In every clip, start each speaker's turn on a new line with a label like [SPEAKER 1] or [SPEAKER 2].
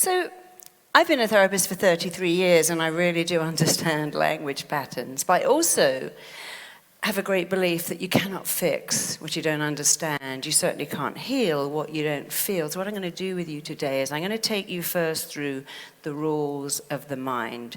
[SPEAKER 1] So I've been a therapist for 33 years, and I really do understand language patterns, but I also have a great belief that you cannot fix what you don't understand. You certainly can't heal what you don't feel. So what I'm going to do with you today is I'm going to take you first through the rules of the mind.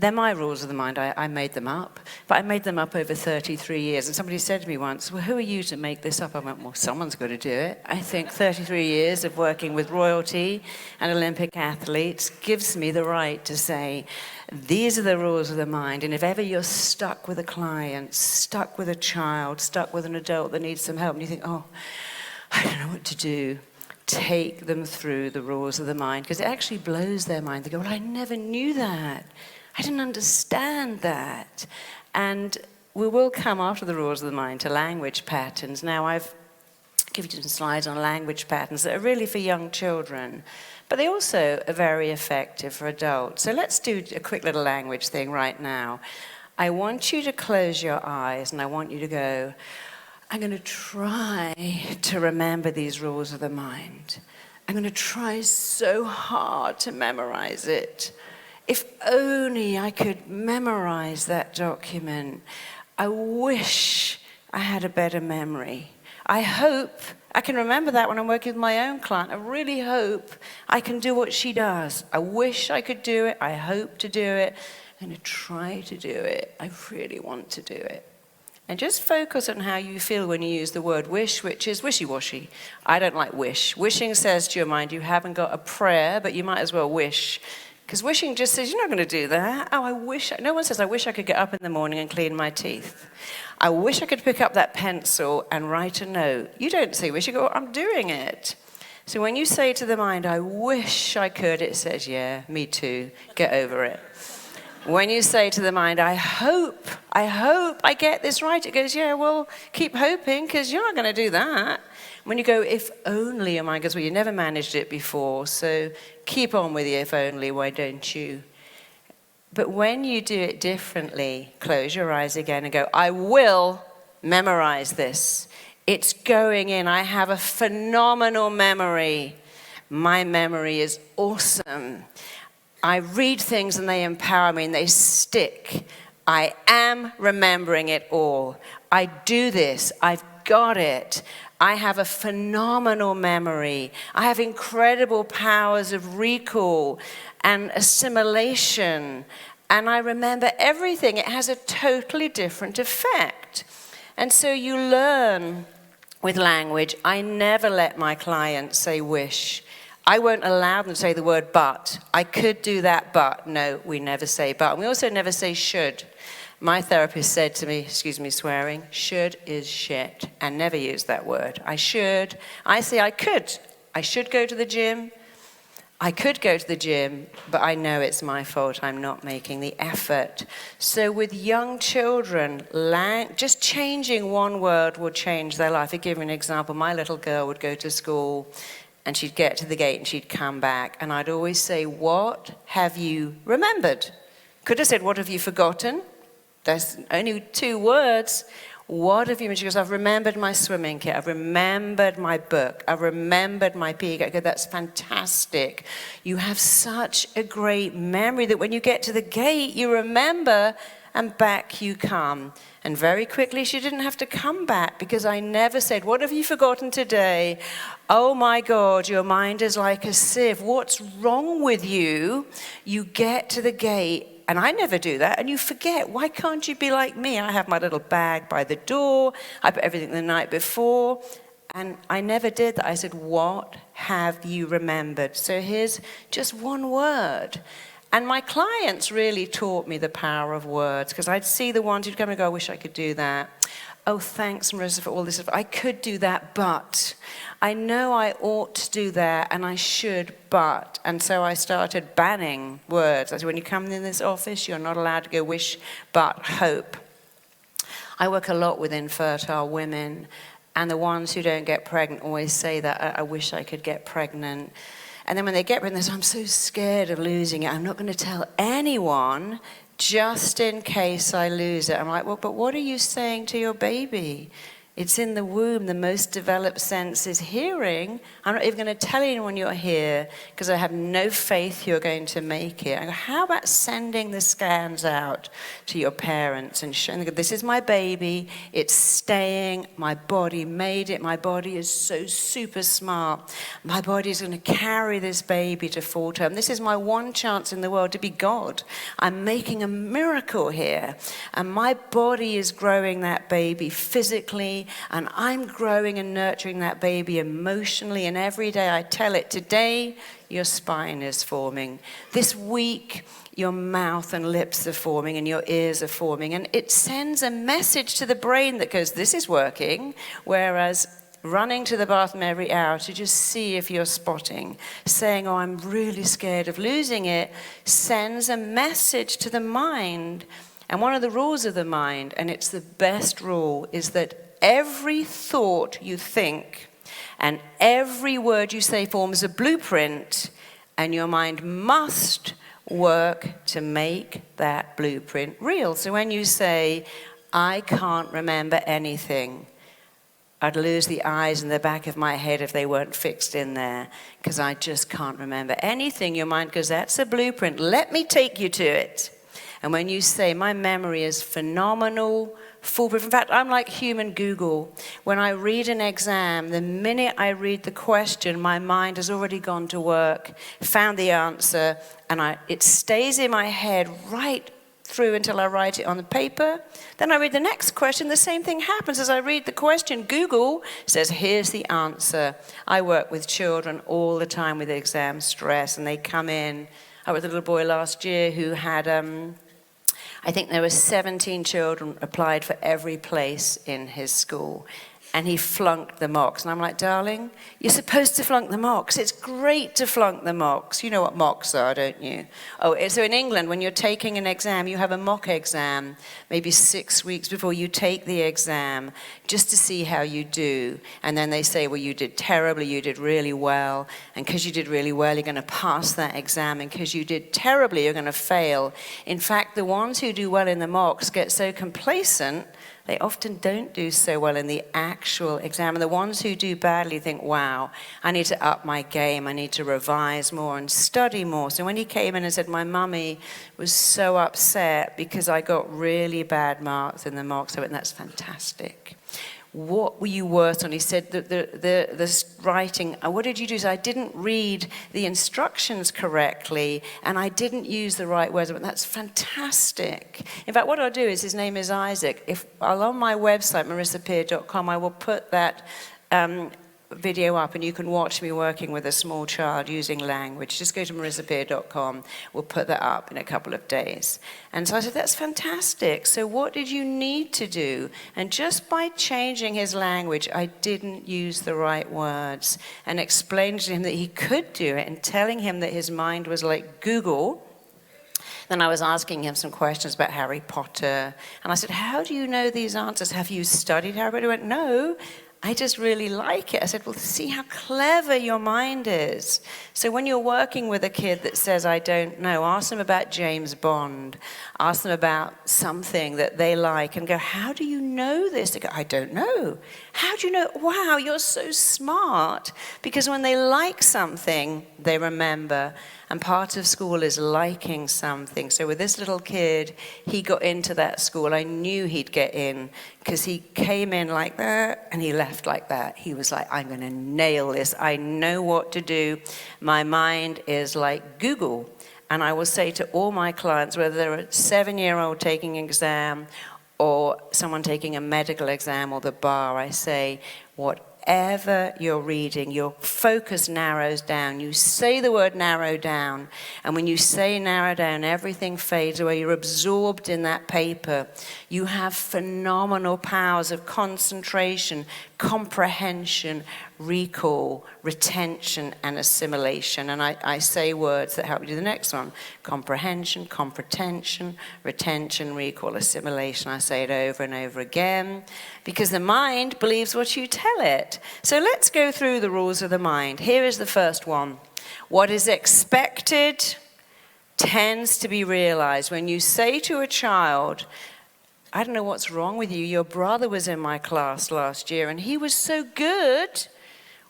[SPEAKER 1] They're my rules of the mind. I made them up, but I made them up over 33 years. And somebody said to me once, well, who are you to make this up? I went, well, someone's got to do it. I think 33 years of working with royalty and Olympic athletes gives me the right to say, these are the rules of the mind. And if ever you're stuck with a client, stuck with a child, stuck with an adult that needs some help, and you think, oh, I don't know what to do, take them through the rules of the mind, because it actually blows their mind. They go, well, I never knew that. I didn't understand that. And we will come after the rules of the mind to language patterns. Now, I've given you some slides on language patterns that are really for young children, but they also are very effective for adults. So let's do a quick little language thing right now. I want you to close your eyes, and I want you to go, I'm going to try to remember these rules of the mind. I'm going to try so hard to memorize it. If only I could memorize that document. I wish I had a better memory. I hope I can remember that when I'm working with my own client. I really hope I can do what she does. I wish I could do it. I hope to do it. I'm going to try to do it. I really want to do it. And just focus on how you feel when you use the word wish, which is wishy-washy. I don't like wish. Wishing says to your mind, you haven't got a prayer, but you might as well wish. Because wishing just says, you're not going to do that. Oh, I wish. No one says, I wish I could get up in the morning and clean my teeth. I wish I could pick up that pencil and write a note. You don't say wish, you go, I'm doing it. So when you say to the mind, I wish I could, it says, yeah, me too. Get over it. When you say to the mind, I hope I get this right, it goes, yeah, well, keep hoping, because you're not going to do that. When you go, if only, your mind goes, well, you never managed it before, so keep on with the if only, why don't you? But when you do it differently, close your eyes again and go, I will memorize this. It's going in. I have a phenomenal memory. My memory is awesome. I read things and they empower me and they stick. I am remembering it all. I do this. I've got it. I have a phenomenal memory. I have incredible powers of recall and assimilation. And I remember everything. It has a totally different effect. And so you learn with language. I never let my clients say wish. I won't allow them to say the word but. I could do that, but. No, we never say but. And we also never say should. My therapist said to me, excuse me swearing, should is shit, and never use that word. I should. I say I could. I should go to the gym. I could go to the gym, but I know it's my fault. I'm not making the effort. So with young children, just changing one word will change their life. I'll give you an example. My little girl would go to school, and she'd get to the gate, and she'd come back, and I'd always say, what have you remembered? Could have said, what have you forgotten? There's only 2 words. What have you? She goes, I've remembered my swimming kit. I've remembered my book. I've remembered my PE. I go, that's fantastic. You have such a great memory that when you get to the gate, you remember and back you come. And very quickly, she didn't have to come back because I never said, what have you forgotten today? Oh my God, your mind is like a sieve. What's wrong with you? You get to the gate. And I never do that, and you forget. Why can't you be like me? I have my little bag by the door. I put everything the night before, and I never did that. I said, what have you remembered? So here's just one word. And my clients really taught me the power of words, because I'd see the ones who'd come and go, I wish I could do that. Oh, thanks, Marisa, for all this. I could do that, but I know I ought to do that, and I should, but. And so I started banning words. I said, when you come in this office, you're not allowed to go wish, but, hope. I work a lot with infertile women, and the ones who don't get pregnant always say that, I wish I could get pregnant. And then when they get pregnant, they say, I'm so scared of losing it. I'm not going to tell anyone just in case I lose it. I'm like, well, but what are you saying to your baby? It's in the womb. The most developed sense is hearing. I'm not even going to tell anyone you're here because I have no faith you're going to make it. I go, how about sending the scans out to your parents and showing them, this is my baby, it's staying, my body made it, my body is so super smart. My body is going to carry this baby to full term. This is my one chance in the world to be God. I'm making a miracle here. And my body is growing that baby physically, and I'm growing and nurturing that baby emotionally, and every day I tell it, today your spine is forming. This week your mouth and lips are forming and your ears are forming, and it sends a message to the brain that goes, this is working, whereas running to the bathroom every hour to just see if you're spotting, saying, oh, I'm really scared of losing it, sends a message to the mind. And one of the rules of the mind, and it's the best rule, is that every thought you think and every word you say forms a blueprint, and your mind must work to make that blueprint real. So when you say, I can't remember anything, I'd lose the eyes in the back of my head if they weren't fixed in there, because I just can't remember anything. Your mind goes, that's a blueprint. Let me take you to it. And when you say, my memory is phenomenal, foolproof. In fact, I'm like human Google. When I read an exam, the minute I read the question, my mind has already gone to work, found the answer, and it stays in my head right through until I write it on the paper. Then I read the next question, the same thing happens. As I read the question, Google says, here's the answer. I work with children all the time with exam stress, and they come in. I was a little boy last year who had, I think there were 17 children applied for every place in his school, and he flunked the mocks. And I'm like, darling, you're supposed to flunk the mocks. It's great to flunk the mocks. You know what mocks are, don't you? Oh, so in England, when you're taking an exam, you have a mock exam, maybe 6 weeks before you take the exam, just to see how you do. And then they say, well, you did terribly, you did really well. And because you did really well, you're going to pass that exam. And because you did terribly, you're going to fail. In fact, the ones who do well in the mocks get so complacent, they often don't do so well in the actual exam. And the ones who do badly think, wow, I need to up my game. I need to revise more and study more. So when he came in and said, my mummy was so upset because I got really bad marks in the mocks, I went, that's fantastic. What were you worse on? He said the writing, what did you do? So I didn't read the instructions correctly, and I didn't use the right words. But that's fantastic. In fact, what I'll do is, his name is Isaac. If on my website, marisapeer.com, I will put that video up, and you can watch me working with a small child using language. Just go to marisapeer.com. We'll put that up in a couple of days. And so I said, that's fantastic. So what did you need to do? And just by changing his language, I didn't use the right words, and explained to him that he could do it, and telling him that his mind was like Google. Then I was asking him some questions about Harry Potter. And I said, how do you know these answers? Have you studied Harry Potter? He went, no, I just really like it. I said, well, see how clever your mind is. So when you're working with a kid that says, I don't know, ask them about James Bond. Ask them about something that they like and go, how do you know this? They go, I don't know. How do you know? Wow, you're so smart. Because when they like something, they remember. And part of school is liking something. So with this little kid, he got into that school. I knew he'd get in because he came in like that and he left like that. He was like, I'm going to nail this. I know what to do. My mind is like Google. And I will say to all my clients, whether they're a 7-year-old taking an exam or someone taking a medical exam or the bar, I say, whatever you're reading, your focus narrows down. You say the word narrow down, and when you say narrow down, everything fades away. You're absorbed in that paper. You have phenomenal powers of concentration, comprehension, recall, retention, and assimilation. And I say words that help you do the next one. Comprehension, comprehension, retention, recall, assimilation. I say it over and over again because the mind believes what you tell it. So let's go through the rules of the mind. Here is the first one. What is expected tends to be realized. When you say to a child, I don't know what's wrong with you. Your brother was in my class last year and he was so good.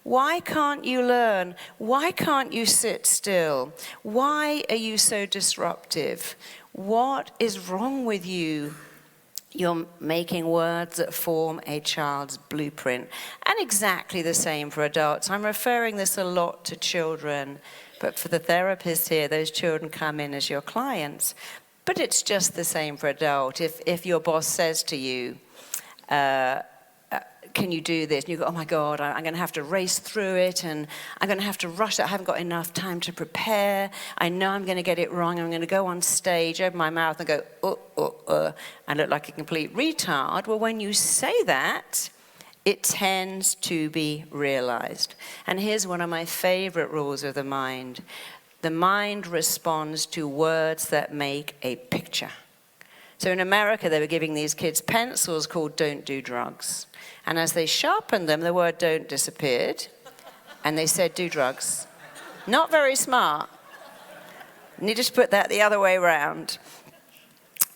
[SPEAKER 1] Why can't you learn? Why can't you sit still? Why are you so disruptive? What is wrong with you? You're making words that form a child's blueprint. And exactly the same for adults. I'm referring this a lot to children, but for the therapists here, those children come in as your clients. But it's just the same for adult. If your boss says to you, can you do this? And you go, oh my God, I'm going to have to race through it and I'm going to have to rush it. I haven't got enough time to prepare. I know I'm going to get it wrong. I'm going to go on stage, open my mouth and go, and look like a complete retard. Well, when you say that, it tends to be realized. And here's one of my favorite rules of the mind. The mind responds to words that make a picture. So in America, they were giving these kids pencils called "Don't Do Drugs." And as they sharpened them, the word "don't" disappeared. And they said, "Do drugs." Not very smart. Needed to put that the other way around.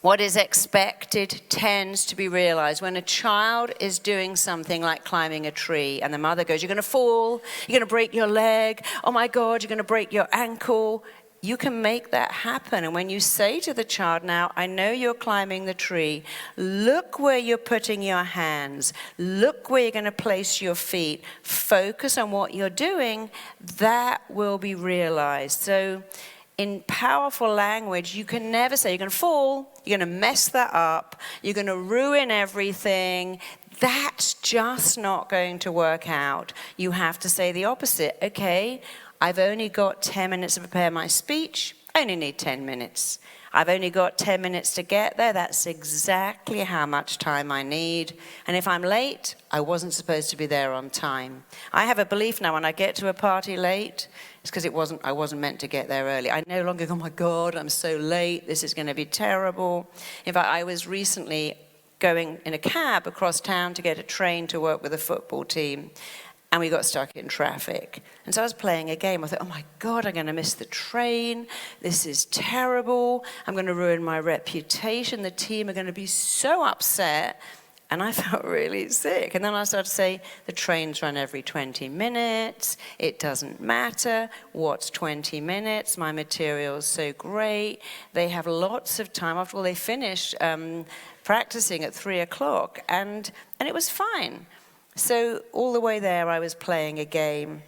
[SPEAKER 1] What is expected tends to be realized. When a child is doing something like climbing a tree and the mother goes, "You're going to fall, you're going to break your leg, oh my God, you're going to break your ankle," you can make that happen. And when you say to the child, now, I know you're climbing the tree. Look where you're putting your hands. Look where you're going to place your feet. Focus on what you're doing. That will be realized. So in powerful language, you can never say, you're going to fall. You're going to mess that up. You're going to ruin everything. That's just not going to work out. You have to say the opposite. Okay, I've only got 10 minutes to prepare my speech. I only need 10 minutes. I've only got 10 minutes to get there. That's exactly how much time I need. And if I'm late, I wasn't supposed to be there on time. I have a belief now when I get to a party late, it's because I wasn't meant to get there early. I no longer go, oh my God, I'm so late. This is going to be terrible. In fact, I was recently going in a cab across town to get a train to work with a football team. And we got stuck in traffic. And so I was playing a game. I thought, oh my God, I'm going to miss the train. This is terrible. I'm going to ruin my reputation. The team are going to be so upset. And I felt really sick. And then I started to say, the trains run every 20 minutes. It doesn't matter. What's 20 minutes? My material's so great. They have lots of time. After all, they finished practicing at 3 o'clock. And it was fine. So all the way there, I was playing a game,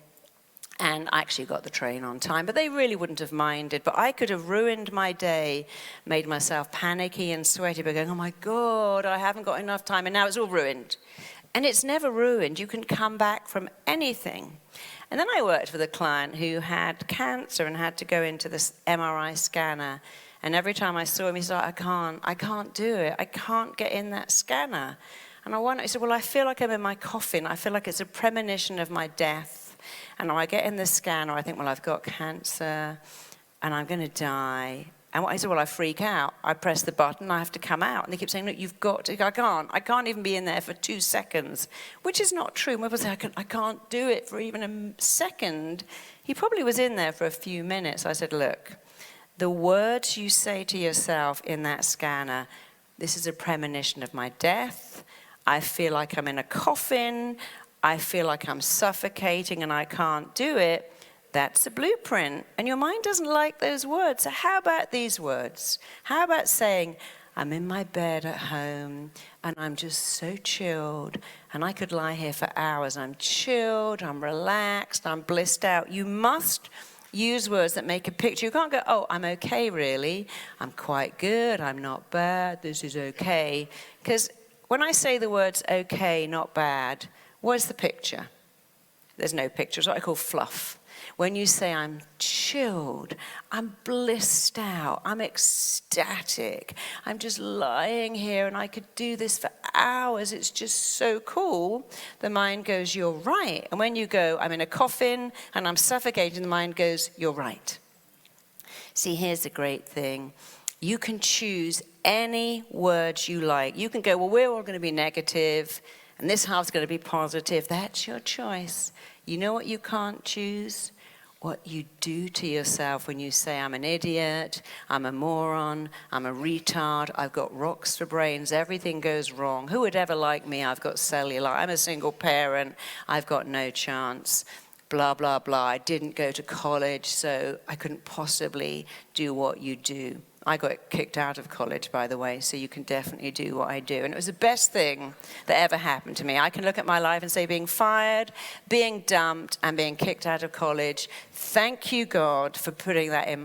[SPEAKER 1] and I actually got the train on time, but they really wouldn't have minded. But I could have ruined my day, made myself panicky and sweaty by going, oh my God, I haven't got enough time, and now it's all ruined. And it's never ruined. You can come back from anything. And then I worked with a client who had cancer and had to go into this MRI scanner. And every time I saw him, he said, I can't do it. I can't get in that scanner. And he said, well, I feel like I'm in my coffin. I feel like it's a premonition of my death. And I get in the scanner, I think, well, I've got cancer and I'm going to die. And I said, well, I freak out. I press the button, I have to come out. And they keep saying, look, you've got to, I can't even be in there for 2 seconds, which is not true. When people say, I can't do it for even a second, he probably was in there for a few minutes. I said, look, the words you say to yourself in that scanner, this is a premonition of my death. I feel like I'm in a coffin. I feel like I'm suffocating and I can't do it. That's a blueprint. And your mind doesn't like those words. So how about these words? How about saying, I'm in my bed at home and I'm just so chilled and I could lie here for hours. I'm chilled, I'm relaxed, I'm blissed out. You must use words that make a picture. You can't go, oh, I'm okay really. I'm quite good, I'm not bad, this is okay. Because when I say the words okay, not bad, what's the picture? There's no picture. It's what I call fluff. When you say I'm chilled, I'm blissed out, I'm ecstatic, I'm just lying here and I could do this for hours, it's just so cool, the mind goes, you're right. And when you go, I'm in a coffin and I'm suffocating, the mind goes, you're right. See, here's the great thing. You can choose any words you like. You can go, well, we're all going to be negative, and this half's going to be positive. That's your choice. You know what you can't choose? what you do to yourself when you say, I'm an idiot, I'm a moron, I'm a retard, I've got rocks for brains, everything goes wrong. Who would ever like me? I've got cellulite, I'm a single parent, I've got no chance, blah, blah, blah. I didn't go to college, so I couldn't possibly do what you do. I got kicked out of college, by the way, so you can definitely do what I do. And it was the best thing that ever happened to me. I can look at my life and say being fired, being dumped, and being kicked out of college, thank you, God, for putting that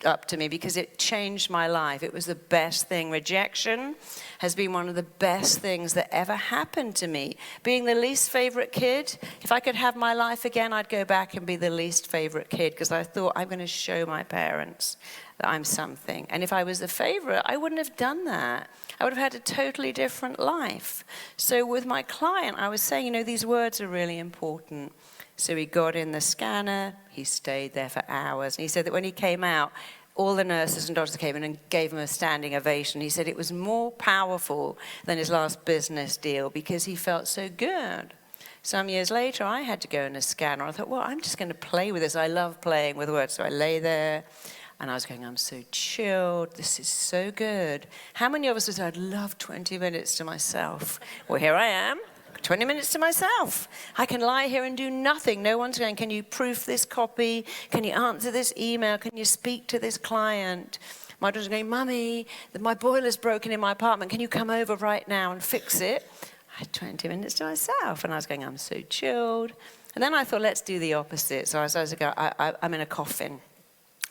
[SPEAKER 1] up to me, because it changed my life. It was the best thing. Rejection has been one of the best things that ever happened to me. Being the least favorite kid, if I could have my life again, I'd go back and be the least favorite kid, because I thought, I'm going to show my parents that I'm something. And if I was the favorite, I wouldn't have done that. I would have had a totally different life. So with my client, I was saying, these words are really important. So he got in the scanner, he stayed there for hours, and he said that when he came out, all the nurses and doctors came in and gave him a standing ovation. He said it was more powerful than his last business deal because he felt so good. Some years later, I had to go in a scanner. I thought, well, I'm just going to play with this. I love playing with words. So I lay there, and I was going, I'm so chilled. This is so good. How many of us would say, I'd love 20 minutes to myself? Well, here I am. 20 minutes to myself. I can lie here and do nothing. No one's going, can you proof this copy? Can you answer this email? Can you speak to this client? My daughter's going, Mummy, my boiler's broken in my apartment. Can you come over right now and fix it? I had 20 minutes to myself. And I was going, I'm so chilled. And then I thought, let's do the opposite. So I was going, I'm in a coffin.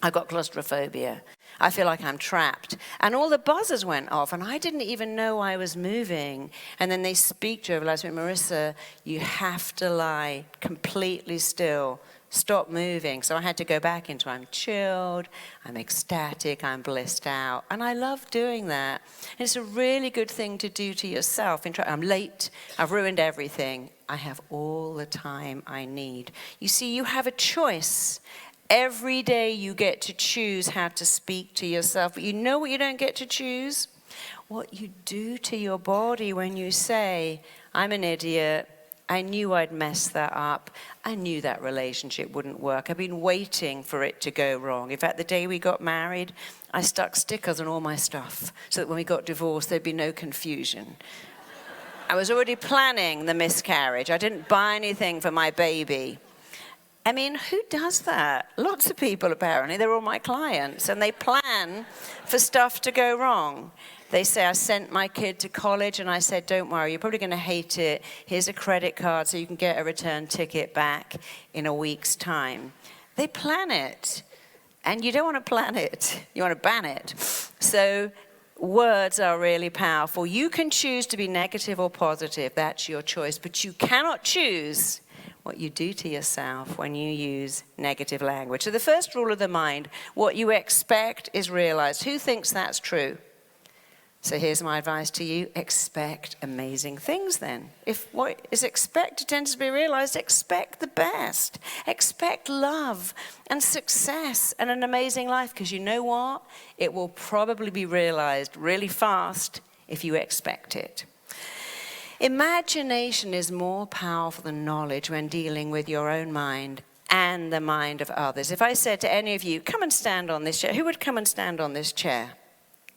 [SPEAKER 1] I've got claustrophobia. I feel like I'm trapped. And all the buzzers went off, and I didn't even know I was moving. And then they speak to her, like, Marisa, you have to lie completely still. Stop moving. So I had to go back into I'm chilled, I'm ecstatic, I'm blissed out. And I love doing that. And it's a really good thing to do to yourself. I'm late, I've ruined everything. I have all the time I need. You see, you have a choice. Every day you get to choose how to speak to yourself. But you know what you don't get to choose? What you do to your body when you say, I'm an idiot. I knew I'd mess that up. I knew that relationship wouldn't work. I've been waiting for it to go wrong. In fact, the day we got married, I stuck stickers on all my stuff so that when we got divorced, there'd be no confusion. I was already planning the miscarriage. I didn't buy anything for my baby. I mean, who does that? Lots of people, apparently. They're all my clients, and they plan for stuff to go wrong. They say, I sent my kid to college, and I said, don't worry, you're probably going to hate it. Here's a credit card so you can get a return ticket back in a week's time. They plan it, and you don't want to plan it. You want to ban it. So words are really powerful. You can choose to be negative or positive. That's your choice, but you cannot choose what you do to yourself when you use negative language. So the first rule of the mind, what you expect is realized. Who thinks that's true? So here's my advice to you. Expect amazing things then. If what is expected tends to be realized, expect the best. Expect love and success and an amazing life, because you know what? It will probably be realized really fast if you expect it. Imagination is more powerful than knowledge when dealing with your own mind and the mind of others. If I said to any of you, come and stand on this chair, who would come and stand on this chair?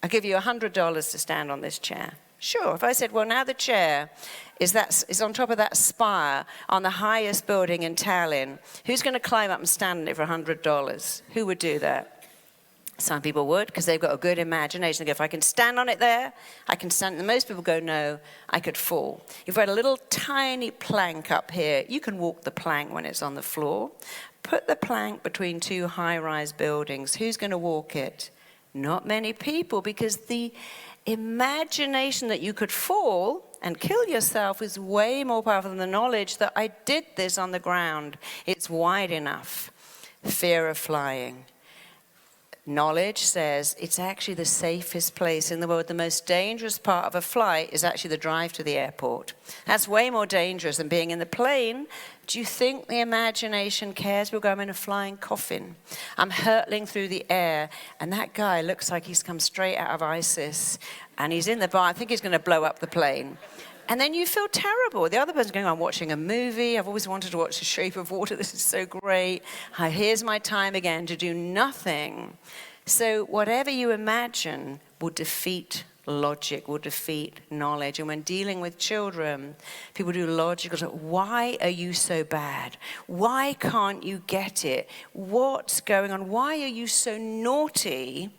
[SPEAKER 1] I'll give you $100 to stand on this chair. Sure. If I said, well, now the chair is on top of that spire on the highest building in Tallinn, who's going to climb up and stand on it for $100? Who would do that? Some people would, because they've got a good imagination. They go, if I can stand on it there, I can stand. And most people go, no, I could fall. If we had a little tiny plank up here, you can walk the plank when it's on the floor. Put the plank between two high-rise buildings. Who's going to walk it? Not many people, because the imagination that you could fall and kill yourself is way more powerful than the knowledge that I did this on the ground. It's wide enough. Fear of flying. Knowledge says it's actually the safest place in the world. The most dangerous part of a flight is actually the drive to the airport. That's way more dangerous than being in the plane. Do you think the imagination cares? We'll go, I'm in a flying coffin. I'm hurtling through the air, and that guy looks like he's come straight out of ISIS, and he's in the bar. I think he's going to blow up the plane. And then you feel terrible. The other person's going, I'm watching a movie. I've always wanted to watch The Shape of Water. This is so great. Here's my time again to do nothing. So whatever you imagine will defeat logic, will defeat knowledge. And when dealing with children, people do logical stuff. Why are you so bad? Why can't you get it? What's going on? Why are you so naughty?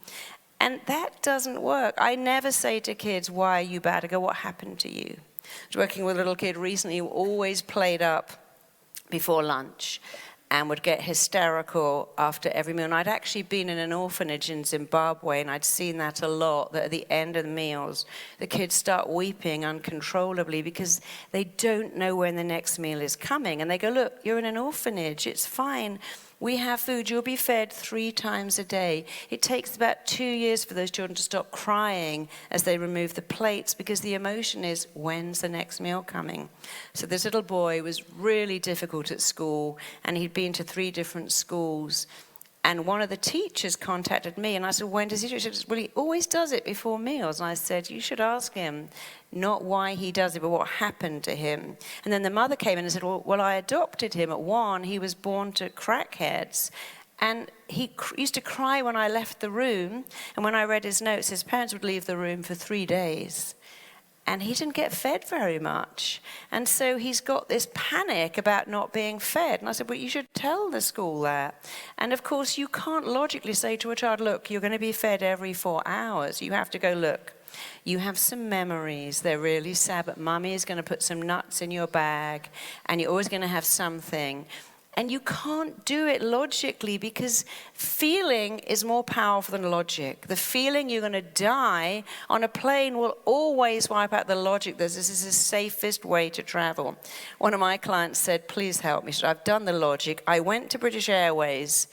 [SPEAKER 1] And that doesn't work. I never say to kids, why are you bad? I go, what happened to you? I was working with a little kid recently who always played up before lunch and would get hysterical after every meal. And I'd actually been in an orphanage in Zimbabwe, and I'd seen that a lot, that at the end of the meals, the kids start weeping uncontrollably because they don't know when the next meal is coming. And they go, look, you're in an orphanage, it's fine. We have food, you'll be fed 3 times a day. It takes about 2 years for those children to stop crying as they remove the plates because the emotion is, when's the next meal coming? So this little boy was really difficult at school, and he'd been to 3 different schools. And one of the teachers contacted me, and I said, when does he do it? She said, well, he always does it before meals. And I said, you should ask him, not why he does it, but what happened to him. And then the mother came in and said, well, I adopted him at 1. He was born to crackheads. And he used to cry when I left the room. And when I read his notes, his parents would leave the room for 3 days. And he didn't get fed very much. And so he's got this panic about not being fed. And I said, well, you should tell the school that. And of course, you can't logically say to a child, look, you're going to be fed every 4 hours. You have to go, look, you have some memories. They're really sad, but Mummy is going to put some nuts in your bag, and you're always going to have something. And you can't do it logically because feeling is more powerful than logic. The feeling you're going to die on a plane will always wipe out the logic. This is the safest way to travel. One of my clients said, please help me. She said, I've done the logic. I went to British Airways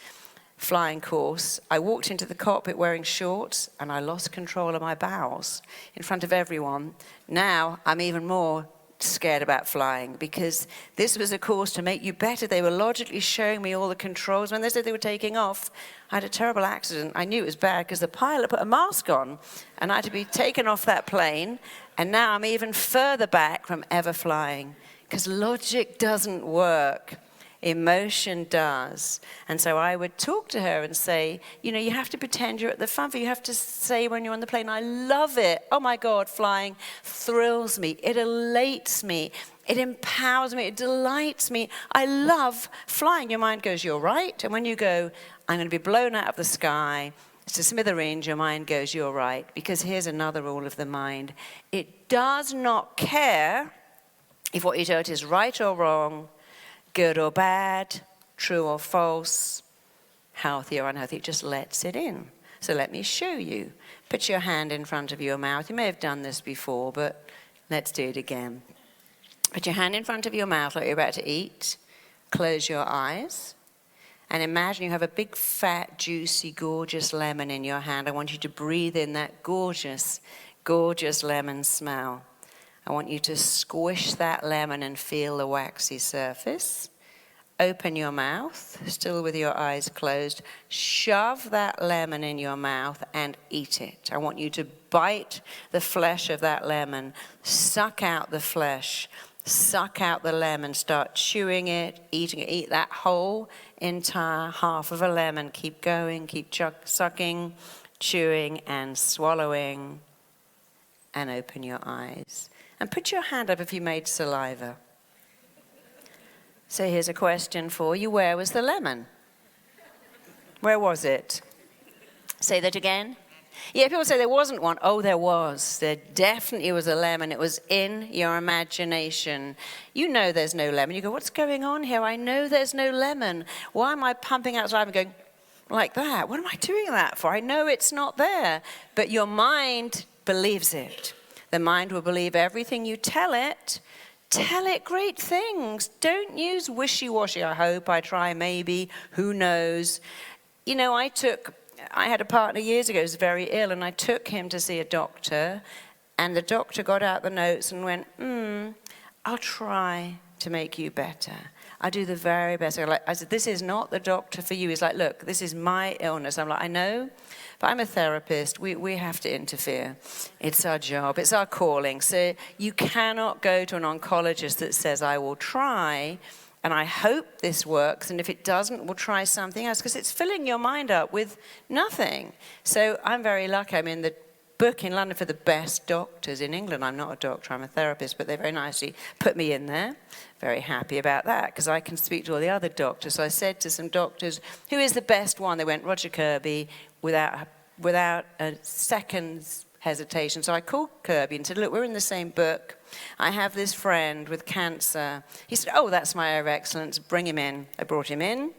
[SPEAKER 1] flying course. I walked into the cockpit wearing shorts, and I lost control of my bowels in front of everyone. Now I'm even more scared about flying because this was a course to make you better. They were logically showing me all the controls. When they said they were taking off, I had a terrible accident. I knew it was bad because the pilot put a mask on and I had to be taken off that plane. And now I'm even further back from ever flying because logic doesn't work. Emotion does. And so I would talk to her and say, you know, you have to pretend you're at the fun fair. You have to say when you're on the plane, I love it. Oh my God, flying thrills me. It elates me. It empowers me. It delights me. I love flying. Your mind goes, you're right. And when you go, I'm going to be blown out of the sky to smithereens, your mind goes, you're right. Because here's another rule of the mind. It does not care if what you do is right or wrong, good or bad, true or false, healthy or unhealthy. It just lets it in. So let me show you. Put your hand in front of your mouth. You may have done this before, but let's do it again. Put your hand in front of your mouth like you're about to eat. Close your eyes. And imagine you have a big, fat, juicy, gorgeous lemon in your hand. I want you to breathe in that gorgeous, gorgeous lemon smell. I want you to squish that lemon and feel the waxy surface. Open your mouth, still with your eyes closed. Shove that lemon in your mouth and eat it. I want you to bite the flesh of that lemon, suck out the flesh, suck out the lemon, start chewing it, eating it. Eat that whole entire half of a lemon. Keep going, keep sucking, chewing, and swallowing. And open your eyes. And put your hand up if you made saliva. So here's a question for you. Where was the lemon? Where was it? Say that again. Yeah, people say there wasn't one. Oh, there was. There definitely was a lemon. It was in your imagination. You know there's no lemon. You go, what's going on here? I know there's no lemon. Why am I pumping out saliva and going like that? What am I doing that for? I know it's not there. But your mind believes it. The mind will believe everything you tell it. Tell it great things. Don't use wishy-washy. I hope, I try, maybe, who knows. You know, I had a partner years ago who was very ill, and I took him to see a doctor, and the doctor got out the notes and went, I'll try, to make you better. I do the very best. I said, this is not the doctor for you. He's like, look, this is my illness. I'm like, I know, but I'm a therapist. We have to interfere. It's our job. It's our calling. So you cannot go to an oncologist that says, I will try, and I hope this works, and if it doesn't, we'll try something else, because it's filling your mind up with nothing. So I'm very lucky. I'm in the book in London for the best doctors in England. I'm not a doctor, I'm a therapist, but they very nicely put me in there. Very happy about that, because I can speak to all the other doctors. So I said to some doctors, who is the best one? They went, Roger Kirby, without a second's hesitation. So I called Kirby and said, look, we're in the same book. I have this friend with cancer. He said, oh, that's my area of excellence, bring him in. I brought him in.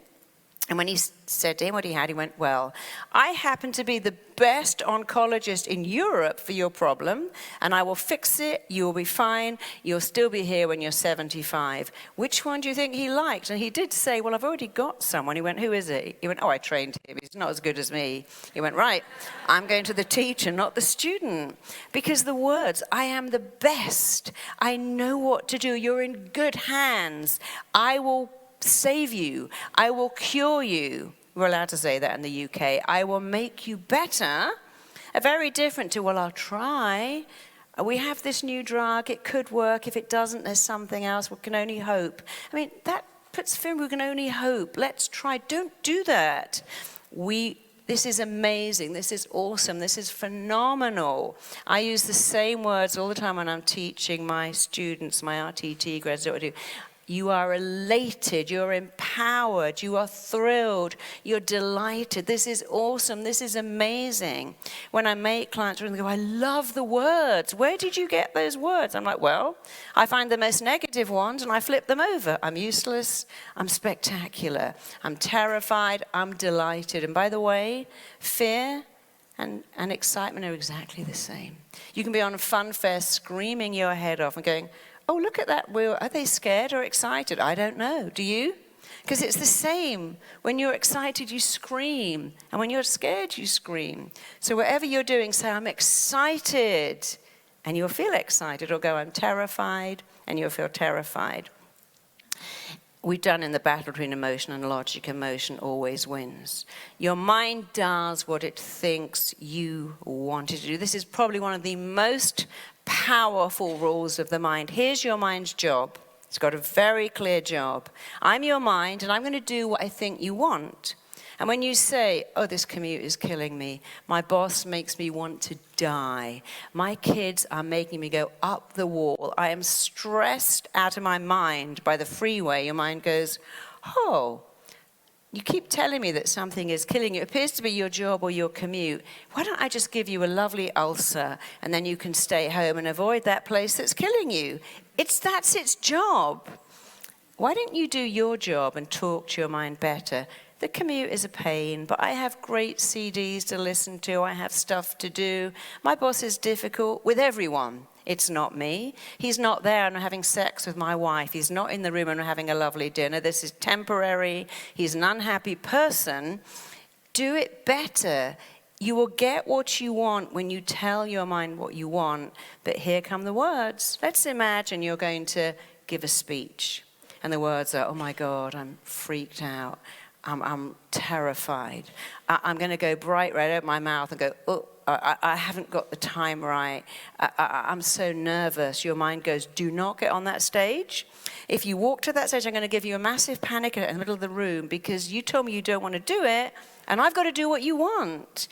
[SPEAKER 1] And when he said to him what he had, he went, well, I happen to be the best oncologist in Europe for your problem, and I will fix it, you'll be fine, you'll still be here when you're 75. Which one do you think he liked? And he did say, well, I've already got someone. He went, who is it? He went, oh, I trained him. He's not as good as me. He went, right, I'm going to the teacher, not the student. Because the words, I am the best, I know what to do, you're in good hands, I will save you, I will cure you. We're allowed to say that in the UK. I will make you better. Are very different to, well, I'll try. We have this new drug, it could work. If it doesn't, there's something else. We can only hope. I mean, that puts fear, we can only hope. Let's try. Don't do that. This is amazing. This is awesome. This is phenomenal. I use the same words all the time when I'm teaching my students, my RTT grads, what I do. You are elated, you're empowered, you are thrilled, you're delighted. This is awesome, this is amazing. When I make clients go, I love the words. Where did you get those words? I'm like, well, I find the most negative ones and I flip them over. I'm useless, I'm spectacular, I'm terrified, I'm delighted. And by the way, fear and excitement are exactly the same. You can be on a fun fair screaming your head off and going, oh, look at that wheel. Are they scared or excited? I don't know. Do you? Because it's the same. When you're excited, you scream. And when you're scared, you scream. So whatever you're doing, say, I'm excited. And you'll feel excited. Or go, I'm terrified. And you'll feel terrified. We've done in the battle between emotion and logic, emotion always wins. Your mind does what it thinks you want it to do. This is probably one of the most powerful rules of the mind. Here's your mind's job. It's got a very clear job. I'm your mind, and I'm going to do what I think you want. And when you say, oh, this commute is killing me, my boss makes me want to die, my kids are making me go up the wall, I am stressed out of my mind by the freeway, your mind goes, oh, you keep telling me that something is killing you. It appears to be your job or your commute. Why don't I just give you a lovely ulcer and then you can stay home and avoid that place that's killing you? That's its job. Why don't you do your job and talk to your mind better? The commute is a pain, but I have great CDs to listen to. I have stuff to do. My boss is difficult with everyone. It's not me. He's not there and I'm having sex with my wife. He's not in the room and we're having a lovely dinner. This is temporary. He's an unhappy person. Do it better. You will get what you want when you tell your mind what you want. But here come the words. Let's imagine you're going to give a speech. And the words are, oh my God, I'm freaked out. I'm terrified. I'm going to go bright red out my mouth and go, oh, I haven't got the time right. I'm so nervous. Your mind goes, do not get on that stage. If you walk to that stage, I'm going to give you a massive panic in the middle of the room because you told me you don't want to do it, and I've got to do what you want.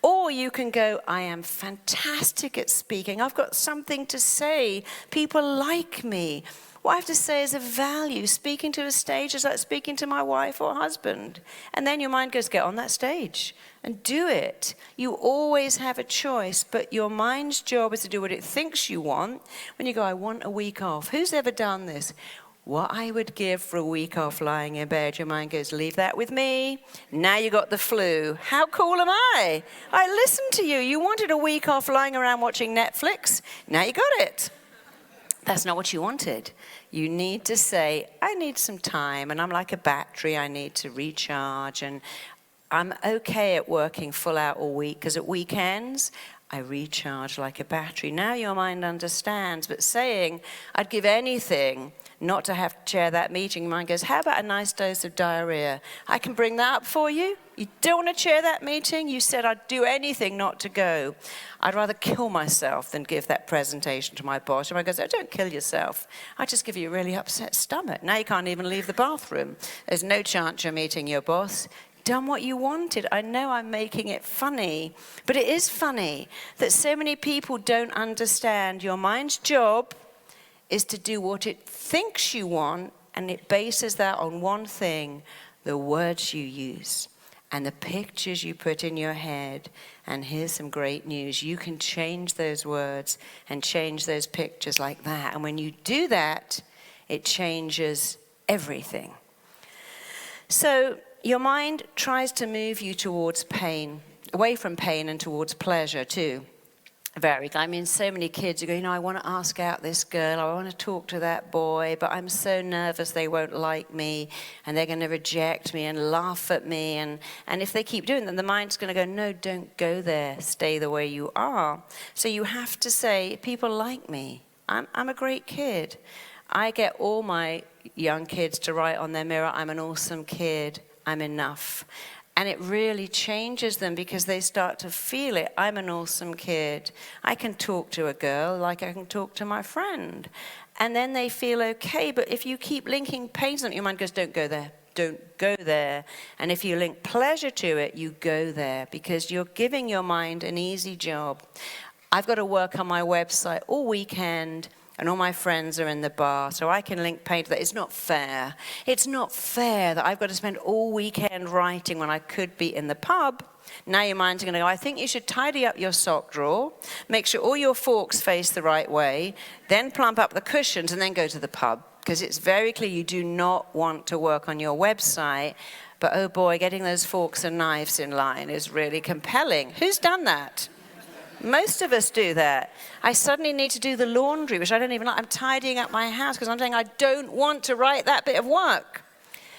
[SPEAKER 1] Or you can go, I am fantastic at speaking. I've got something to say. People like me. What I have to say is of value. Speaking to a stage is like speaking to my wife or husband. And then your mind goes, get on that stage and do it. You always have a choice, but your mind's job is to do what it thinks you want. When you go, I want a week off. Who's ever done this? What I would give for a week off lying in bed. Your mind goes, leave that with me. Now you got the flu. How cool am I? I listened to you. You wanted a week off lying around watching Netflix. Now you got it. That's not what you wanted. You need to say, I need some time, and I'm like a battery, I need to recharge, and I'm okay at working full out all week, because at weekends, I recharge like a battery. Now your mind understands, but saying, I'd give anything not to have to chair that meeting. Your mind goes, how about a nice dose of diarrhea? I can bring that up for you. You don't want to chair that meeting? You said I'd do anything not to go. I'd rather kill myself than give that presentation to my boss. And I goes, oh, don't kill yourself. I just give you a really upset stomach. Now you can't even leave the bathroom. There's no chance you're meeting your boss. Done what you wanted. I know I'm making it funny, but it is funny that so many people don't understand your mind's job is to do what it thinks you want, and it bases that on one thing, the words you use and the pictures you put in your head. And here's some great news. You can change those words and change those pictures like that. And when you do that, it changes everything. So your mind tries to move you towards pain, away from pain and towards pleasure too. I mean, so many kids are going, I want to ask out this girl, I want to talk to that boy, but I'm so nervous they won't like me, and they're going to reject me and laugh at me. And if they keep doing that, the mind's going to go, no, don't go there, stay the way you are. So you have to say, people like me. I'm a great kid. I get all my young kids to write on their mirror, I'm an awesome kid, I'm enough. And it really changes them because they start to feel it. I'm an awesome kid. I can talk to a girl like I can talk to my friend. And then they feel okay. But if you keep linking pain to them, your mind goes, don't go there. Don't go there. And if you link pleasure to it, you go there because you're giving your mind an easy job. I've got to work on my website all weekend, and all my friends are in the bar, so I can link pain to that. It's not fair. It's not fair that I've got to spend all weekend writing when I could be in the pub. Now your mind's going to go, I think you should tidy up your sock drawer, make sure all your forks face the right way, then plump up the cushions, and then go to the pub. Because it's very clear you do not want to work on your website. But oh boy, getting those forks and knives in line is really compelling. Who's done that? Most of us do that. I suddenly need to do the laundry, which I don't even like. I'm tidying up my house because I'm saying I don't want to write that bit of work.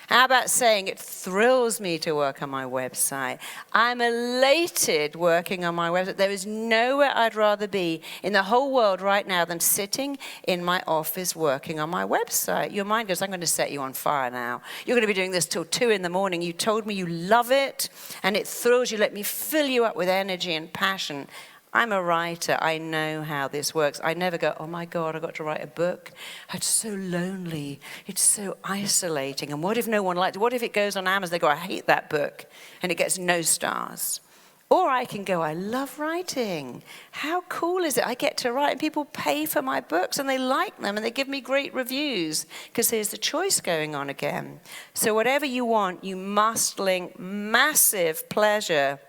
[SPEAKER 1] How about saying it thrills me to work on my website? I'm elated working on my website. There is nowhere I'd rather be in the whole world right now than sitting in my office working on my website. Your mind goes, I'm going to set you on fire now. You're going to be doing this till 2 a.m. You told me you love it, and it thrills you. Let me fill you up with energy and passion. I'm a writer. I know how this works. I never go, oh my God, I've got to write a book. It's so lonely. It's so isolating. And what if no one liked it? What if it goes on Amazon? They go, I hate that book. And it gets no stars. Or I can go, I love writing. How cool is it? I get to write and people pay for my books and they like them and they give me great reviews because there's the choice going on again. So whatever you want, you must link massive pleasure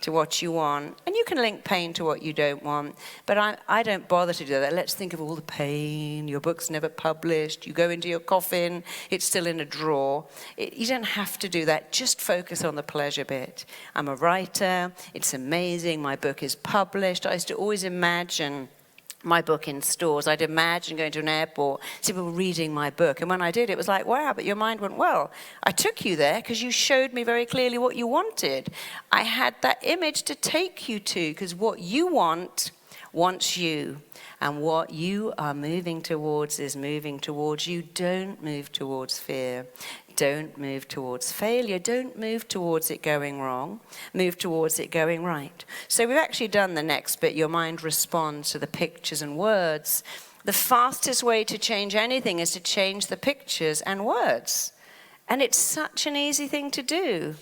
[SPEAKER 1] to what you want. And you can link pain to what you don't want. But I don't bother to do that. Let's think of all the pain. Your book's never published. You go into your coffin. It's still in a drawer. You don't have to do that. Just focus on the pleasure bit. I'm a writer. It's amazing. My book is published. I used to always imagine my book in stores. I'd imagine going to an airport, see people reading my book. And when I did, it was like, wow, but your mind went, well, I took you there because you showed me very clearly what you wanted. I had that image to take you to because what you want wants you. And what you are moving towards is moving towards you. Don't move towards fear. Don't move towards failure. Don't move towards it going wrong. Move towards it going right. So we've actually done the next bit. Your mind responds to the pictures and words. The fastest way to change anything is to change the pictures and words. And it's such an easy thing to do.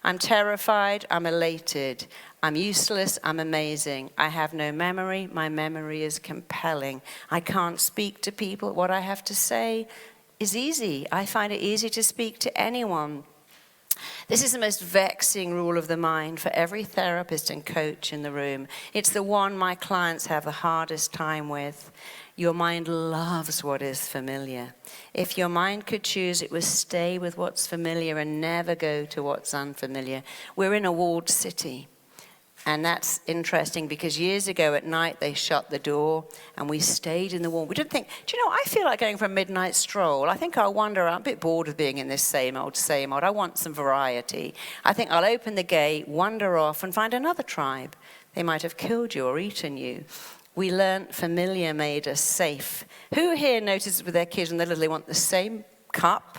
[SPEAKER 1] I'm terrified. I'm elated. I'm useless, I'm amazing. I have no memory, my memory is compelling. I can't speak to people. What I have to say is easy. I find it easy to speak to anyone. This is the most vexing rule of the mind for every therapist and coach in the room. It's the one my clients have the hardest time with. Your mind loves what is familiar. If your mind could choose, it would stay with what's familiar and never go to what's unfamiliar. We're in a walled city. And that's interesting because years ago at night they shut the door and we stayed in the wall. We didn't think, do you know, I feel like going for a midnight stroll. I think I'll wander around, I'm a bit bored of being in this same old. I want some variety. I think I'll open the gate, wander off and find another tribe. They might have killed you or eaten you. We learnt familiar made us safe. Who here notices with their kids when they're little, they want the same cup,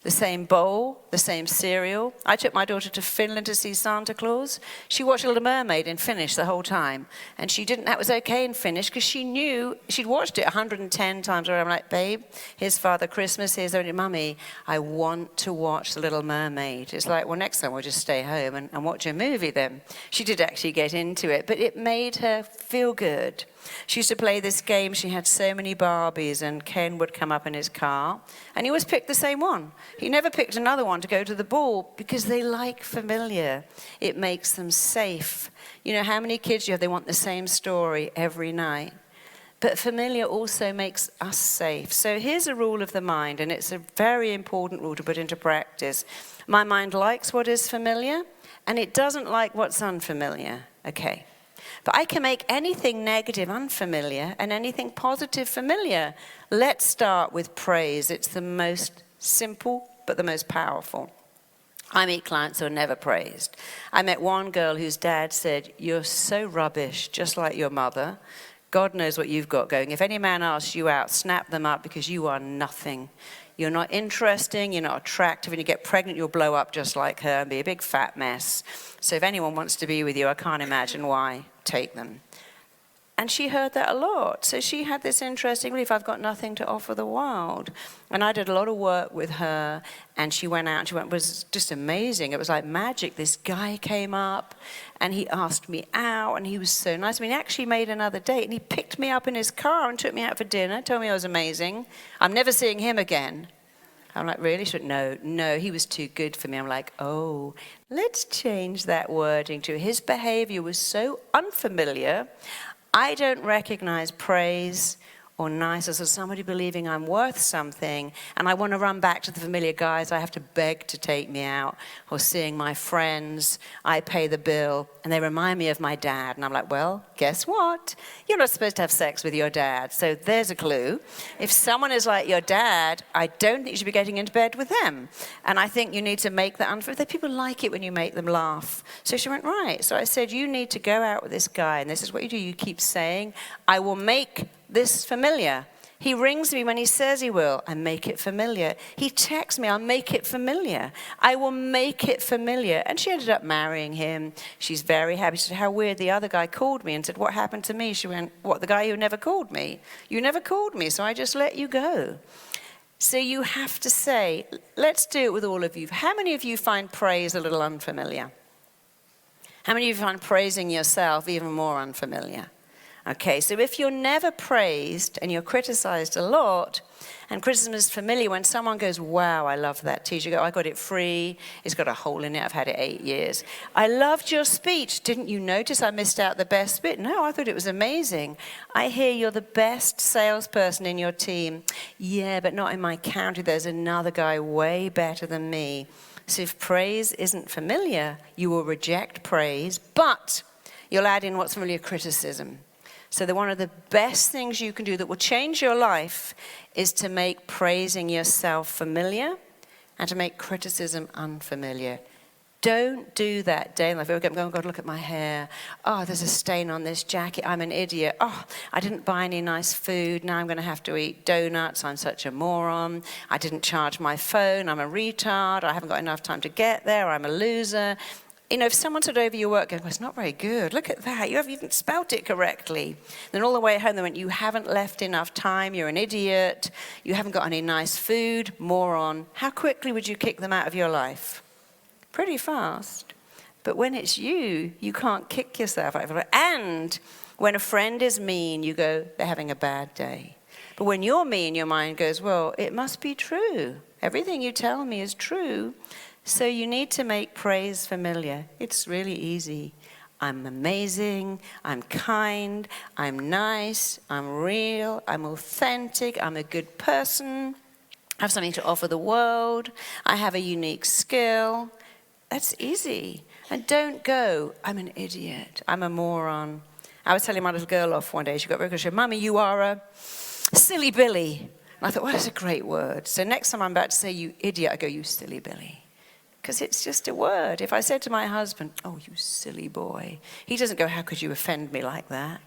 [SPEAKER 1] the same bowl, the same cereal? I took my daughter to Finland to see Santa Claus. She watched Little Mermaid in Finnish the whole time. And that was okay in Finnish because she knew, she'd watched it 110 times. I'm like, babe, here's Father Christmas, here's only Mummy. I want to watch The Little Mermaid. It's like, well, next time we'll just stay home and watch a movie then. She did actually get into it, but it made her feel good. She used to play this game. She had so many Barbies, and Ken would come up in his car, and he always picked the same one. He never picked another one to go to the ball because they like familiar. It makes them safe. You know, how many kids you have, they want the same story every night. But familiar also makes us safe. So here's a rule of the mind, and it's a very important rule to put into practice. My mind likes what is familiar, and it doesn't like what's unfamiliar. Okay. But I can make anything negative unfamiliar and anything positive familiar. Let's start with praise. It's the most simple, but the most powerful. I meet clients who are never praised. I met one girl whose dad said, "You're so rubbish, just like your mother. God knows what you've got going. If any man asks you out, snap them up because you are nothing. You're not interesting, you're not attractive. When you get pregnant, you'll blow up just like her and be a big fat mess. So if anyone wants to be with you, I can't imagine why. Take them." And she heard that a lot. So she had this interesting belief, I've got nothing to offer the world. And I did a lot of work with her, and she went out, it was just amazing. It was like magic. This guy came up, and he asked me out, and he was so nice. I mean, he actually made another date, and he picked me up in his car and took me out for dinner, told me I was amazing. I'm never seeing him again. I'm like, really? She went, no, he was too good for me. I'm like, oh, let's change that wording to his behavior was so unfamiliar. I don't recognize praise or niceness or somebody believing I'm worth something, and I want to run back to the familiar guys I have to beg to take me out, or seeing my friends, I pay the bill, and they remind me of my dad. And I'm like, well, guess what? You're not supposed to have sex with your dad. So there's a clue. If someone is like your dad, I don't think you should be getting into bed with them. And I think you need to make that unfamiliar. People like it when you make them laugh. So she went, right. So I said, you need to go out with this guy, and this is what you do. You keep saying, I will make this familiar. He rings me when he says he will. I make it familiar. He texts me. I'll make it familiar. I will make it familiar. And she ended up marrying him. She's very happy. She said, how weird, the other guy called me and said, what happened to me? She went, what, the guy who never called me? You never called me, so I just let you go. So you have to say, let's do it with all of you. How many of you find praise a little unfamiliar? How many of you find praising yourself even more unfamiliar? Okay, so if you're never praised and you're criticized a lot, and criticism is familiar, when someone goes, wow, I love that t-shirt, you go, I got it free, it's got a hole in it, I've had it 8 years. I loved your speech, didn't you notice I missed out the best bit? No, I thought it was amazing. I hear you're the best salesperson in your team. Yeah, but not in my county, there's another guy way better than me. So if praise isn't familiar, you will reject praise, but you'll add in what's familiar, criticism. So one of the best things you can do that will change your life is to make praising yourself familiar and to make criticism unfamiliar. Don't do that day in life. Oh, God, look at my hair. Oh, there's a stain on this jacket. I'm an idiot. Oh, I didn't buy any nice food. Now I'm going to have to eat donuts. I'm such a moron. I didn't charge my phone. I'm a retard. I haven't got enough time to get there. I'm a loser. You know, if someone said over your work, it's not very good. Look at that. You haven't spelt it correctly. Then all the way home, they went, you haven't left enough time. You're an idiot. You haven't got any nice food. Moron. How quickly would you kick them out of your life? Pretty fast. But when it's you, you can't kick yourself out of it. And when a friend is mean, you go, they're having a bad day. But when you're mean, your mind goes, well, it must be true. Everything you tell me is true. So you need to make praise familiar. It's really easy. I'm amazing, I'm kind, I'm nice, I'm real, I'm authentic, I'm a good person, I have something to offer the world, I have a unique skill. That's easy. And don't go, I'm an idiot, I'm a moron. I was telling my little girl off one day, she got very good, she said, Mummy, you are a silly Billy. And I thought, well, that's a great word. So next time I'm about to say you idiot, I go, you silly Billy. Because it's just a word. If I said to my husband, oh, you silly boy, he doesn't go, how could you offend me like that?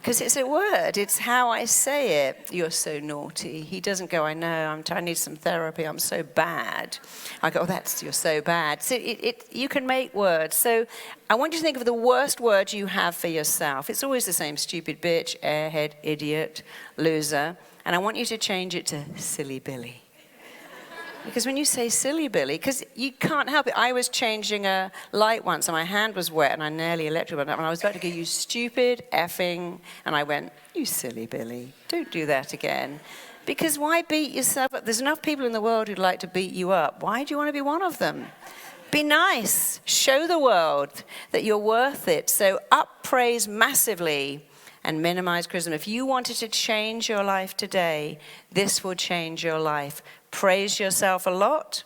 [SPEAKER 1] Because it's a word. It's how I say it. You're so naughty. He doesn't go, I know, I need some therapy. I'm so bad. I go, oh, you're so bad. So you can make words. So I want you to think of the worst word you have for yourself. It's always the same: stupid bitch, airhead, idiot, loser. And I want you to change it to silly Billy. Because when you say silly Billy, because you can't help it. I was changing a light once and my hand was wet and I nearly electrocuted and I was about to go, you stupid effing. And I went, you silly Billy, don't do that again. Because why beat yourself up? There's enough people in the world who'd like to beat you up. Why do you want to be one of them? Be nice. Show the world that you're worth it. So praise massively and minimize criticism. If you wanted to change your life today, this will change your life. Praise yourself a lot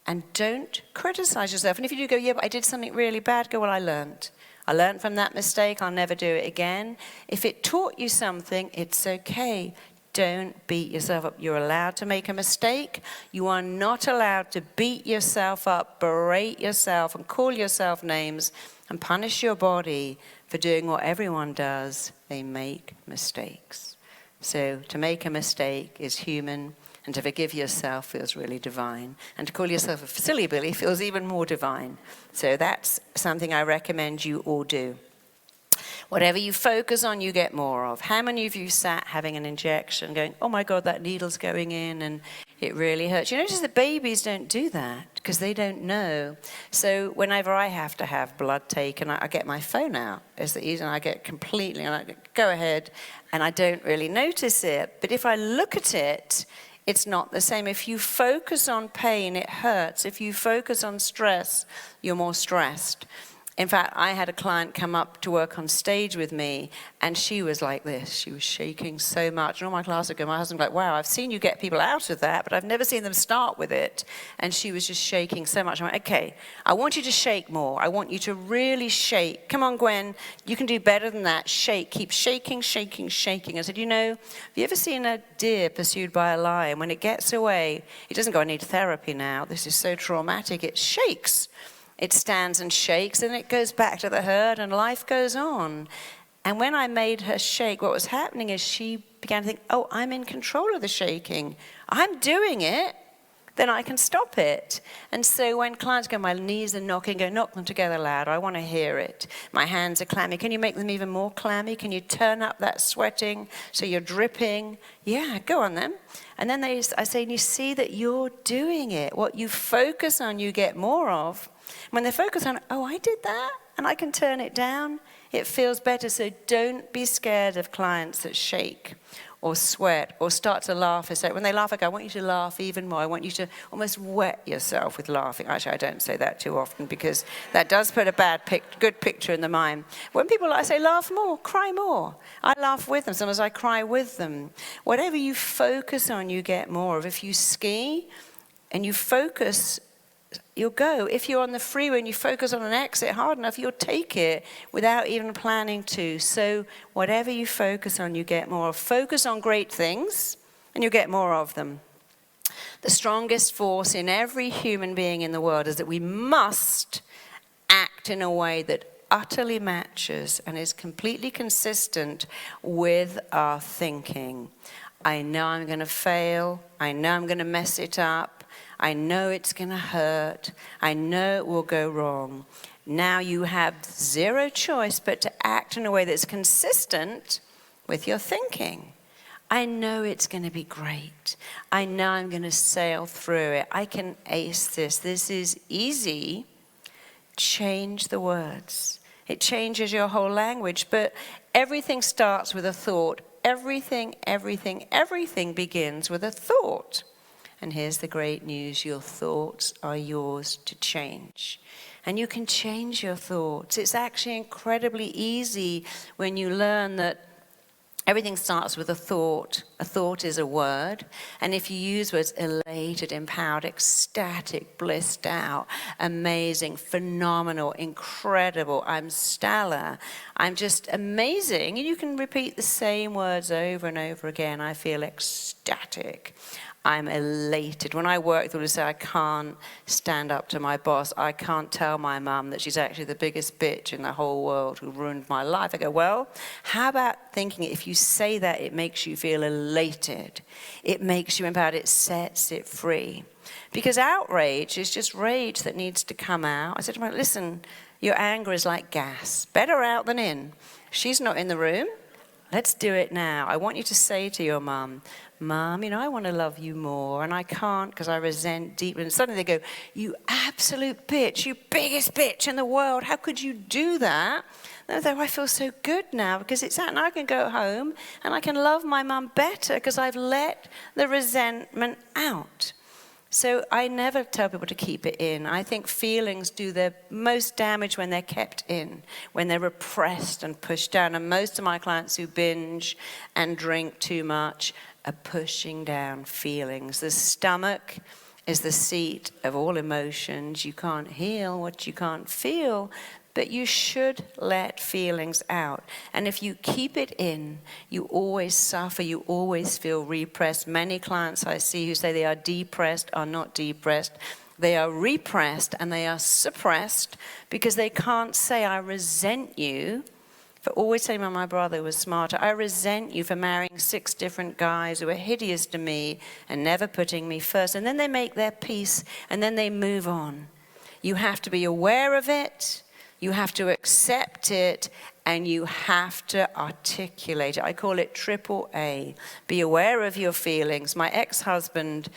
[SPEAKER 1] and don't criticize yourself. And if you do go, yeah, but I did something really bad, go, well, I learned. I learned from that mistake. I'll never do it again. If it taught you something, it's okay. Don't beat yourself up. You're allowed to make a mistake. You are not allowed to beat yourself up, berate yourself, and call yourself names and punish your body for doing what everyone does. They make mistakes. So to make a mistake is human. And to forgive yourself feels really divine. And to call yourself a silly Billy feels even more divine. So that's something I recommend you all do. Whatever you focus on, you get more of. How many of you sat having an injection going, oh my God, that needle's going in and it really hurts? You notice that babies don't do that because they don't know. So whenever I have to have blood taken, I get my phone out. It's the easy, and I get completely, and I go ahead, and I don't really notice it. But if I look at it, it's not the same. If you focus on pain, it hurts. If you focus on stress, you're more stressed. In fact, I had a client come up to work on stage with me, and she was like this. She was shaking so much. And all my class would go, my husband was like, wow, I've seen you get people out of that, but I've never seen them start with it. And she was just shaking so much. I went, okay, I want you to shake more. I want you to really shake. Come on, Gwen, you can do better than that. Shake, keep shaking, shaking, shaking. I said, you know, have you ever seen a deer pursued by a lion? When it gets away, it doesn't go, I need therapy now. This is so traumatic. It shakes. It stands and shakes, and it goes back to the herd, and life goes on. And when I made her shake, what was happening is she began to think, oh, I'm in control of the shaking. I'm doing it. Then I can stop it. And so when clients go, my knees are knocking, go, knock them together loud. I want to hear it. My hands are clammy. Can you make them even more clammy? Can you turn up that sweating so you're dripping? Yeah, go on then. And then I say, you see that you're doing it. What you focus on, you get more of. When they focus on, oh, I did that, and I can turn it down, it feels better. So don't be scared of clients that shake or sweat or start to laugh. So when they laugh, I go, I want you to laugh even more. I want you to almost wet yourself with laughing. Actually, I don't say that too often because that does put a good picture in the mind. When people, I say, laugh more, cry more. I laugh with them. Sometimes I cry with them. Whatever you focus on, you get more of. If you ski and you focus, you'll go. If you're on the freeway and you focus on an exit hard enough, you'll take it without even planning to. So whatever you focus on, you get more. Focus on great things, and you'll get more of them. The strongest force in every human being in the world is that we must act in a way that utterly matches and is completely consistent with our thinking. I know I'm going to fail. I know I'm going to mess it up. I know it's going to hurt. I know it will go wrong. Now you have zero choice but to act in a way that's consistent with your thinking. I know it's going to be great. I know I'm going to sail through it. I can ace this. This is easy. Change the words. It changes your whole language, but everything starts with a thought. Everything begins with a thought. And here's the great news, your thoughts are yours to change. And you can change your thoughts. It's actually incredibly easy when you learn that everything starts with a thought. A thought is a word. And if you use words elated, empowered, ecstatic, blissed out, amazing, phenomenal, incredible, I'm stellar, I'm just amazing. And you can repeat the same words over and over again. I feel ecstatic. I'm elated. When I work with people who say, I can't stand up to my boss, I can't tell my mum that she's actually the biggest bitch in the whole world who ruined my life. I go, well, how about thinking if you say that, it makes you feel elated. It makes you empowered. It sets it free. Because outrage is just rage that needs to come out. I said to her, listen, your anger is like gas. Better out than in. She's not in the room. Let's do it now. I want you to say to your mum, Mum, I want to love you more, and I can't because I resent deeply. And suddenly they go, you absolute bitch, you biggest bitch in the world. How could you do that? And they go, I feel so good now because it's that, and I can go home and I can love my mum better because I've let the resentment out. So I never tell people to keep it in. I think feelings do their most damage when they're kept in, when they're repressed and pushed down. And most of my clients who binge and drink too much are pushing down feelings. The stomach is the seat of all emotions. You can't heal what you can't feel, but you should let feelings out. And if you keep it in, you always suffer, you always feel repressed. Many clients I see who say they are depressed are not depressed. They are repressed and they are suppressed because they can't say, I resent you for always saying my brother was smarter. I resent you for marrying 6 different guys who were hideous to me and never putting me first. And then they make their peace and then they move on. You have to be aware of it. You have to accept it, and you have to articulate it. I call it triple A. Be aware of your feelings. My ex-husband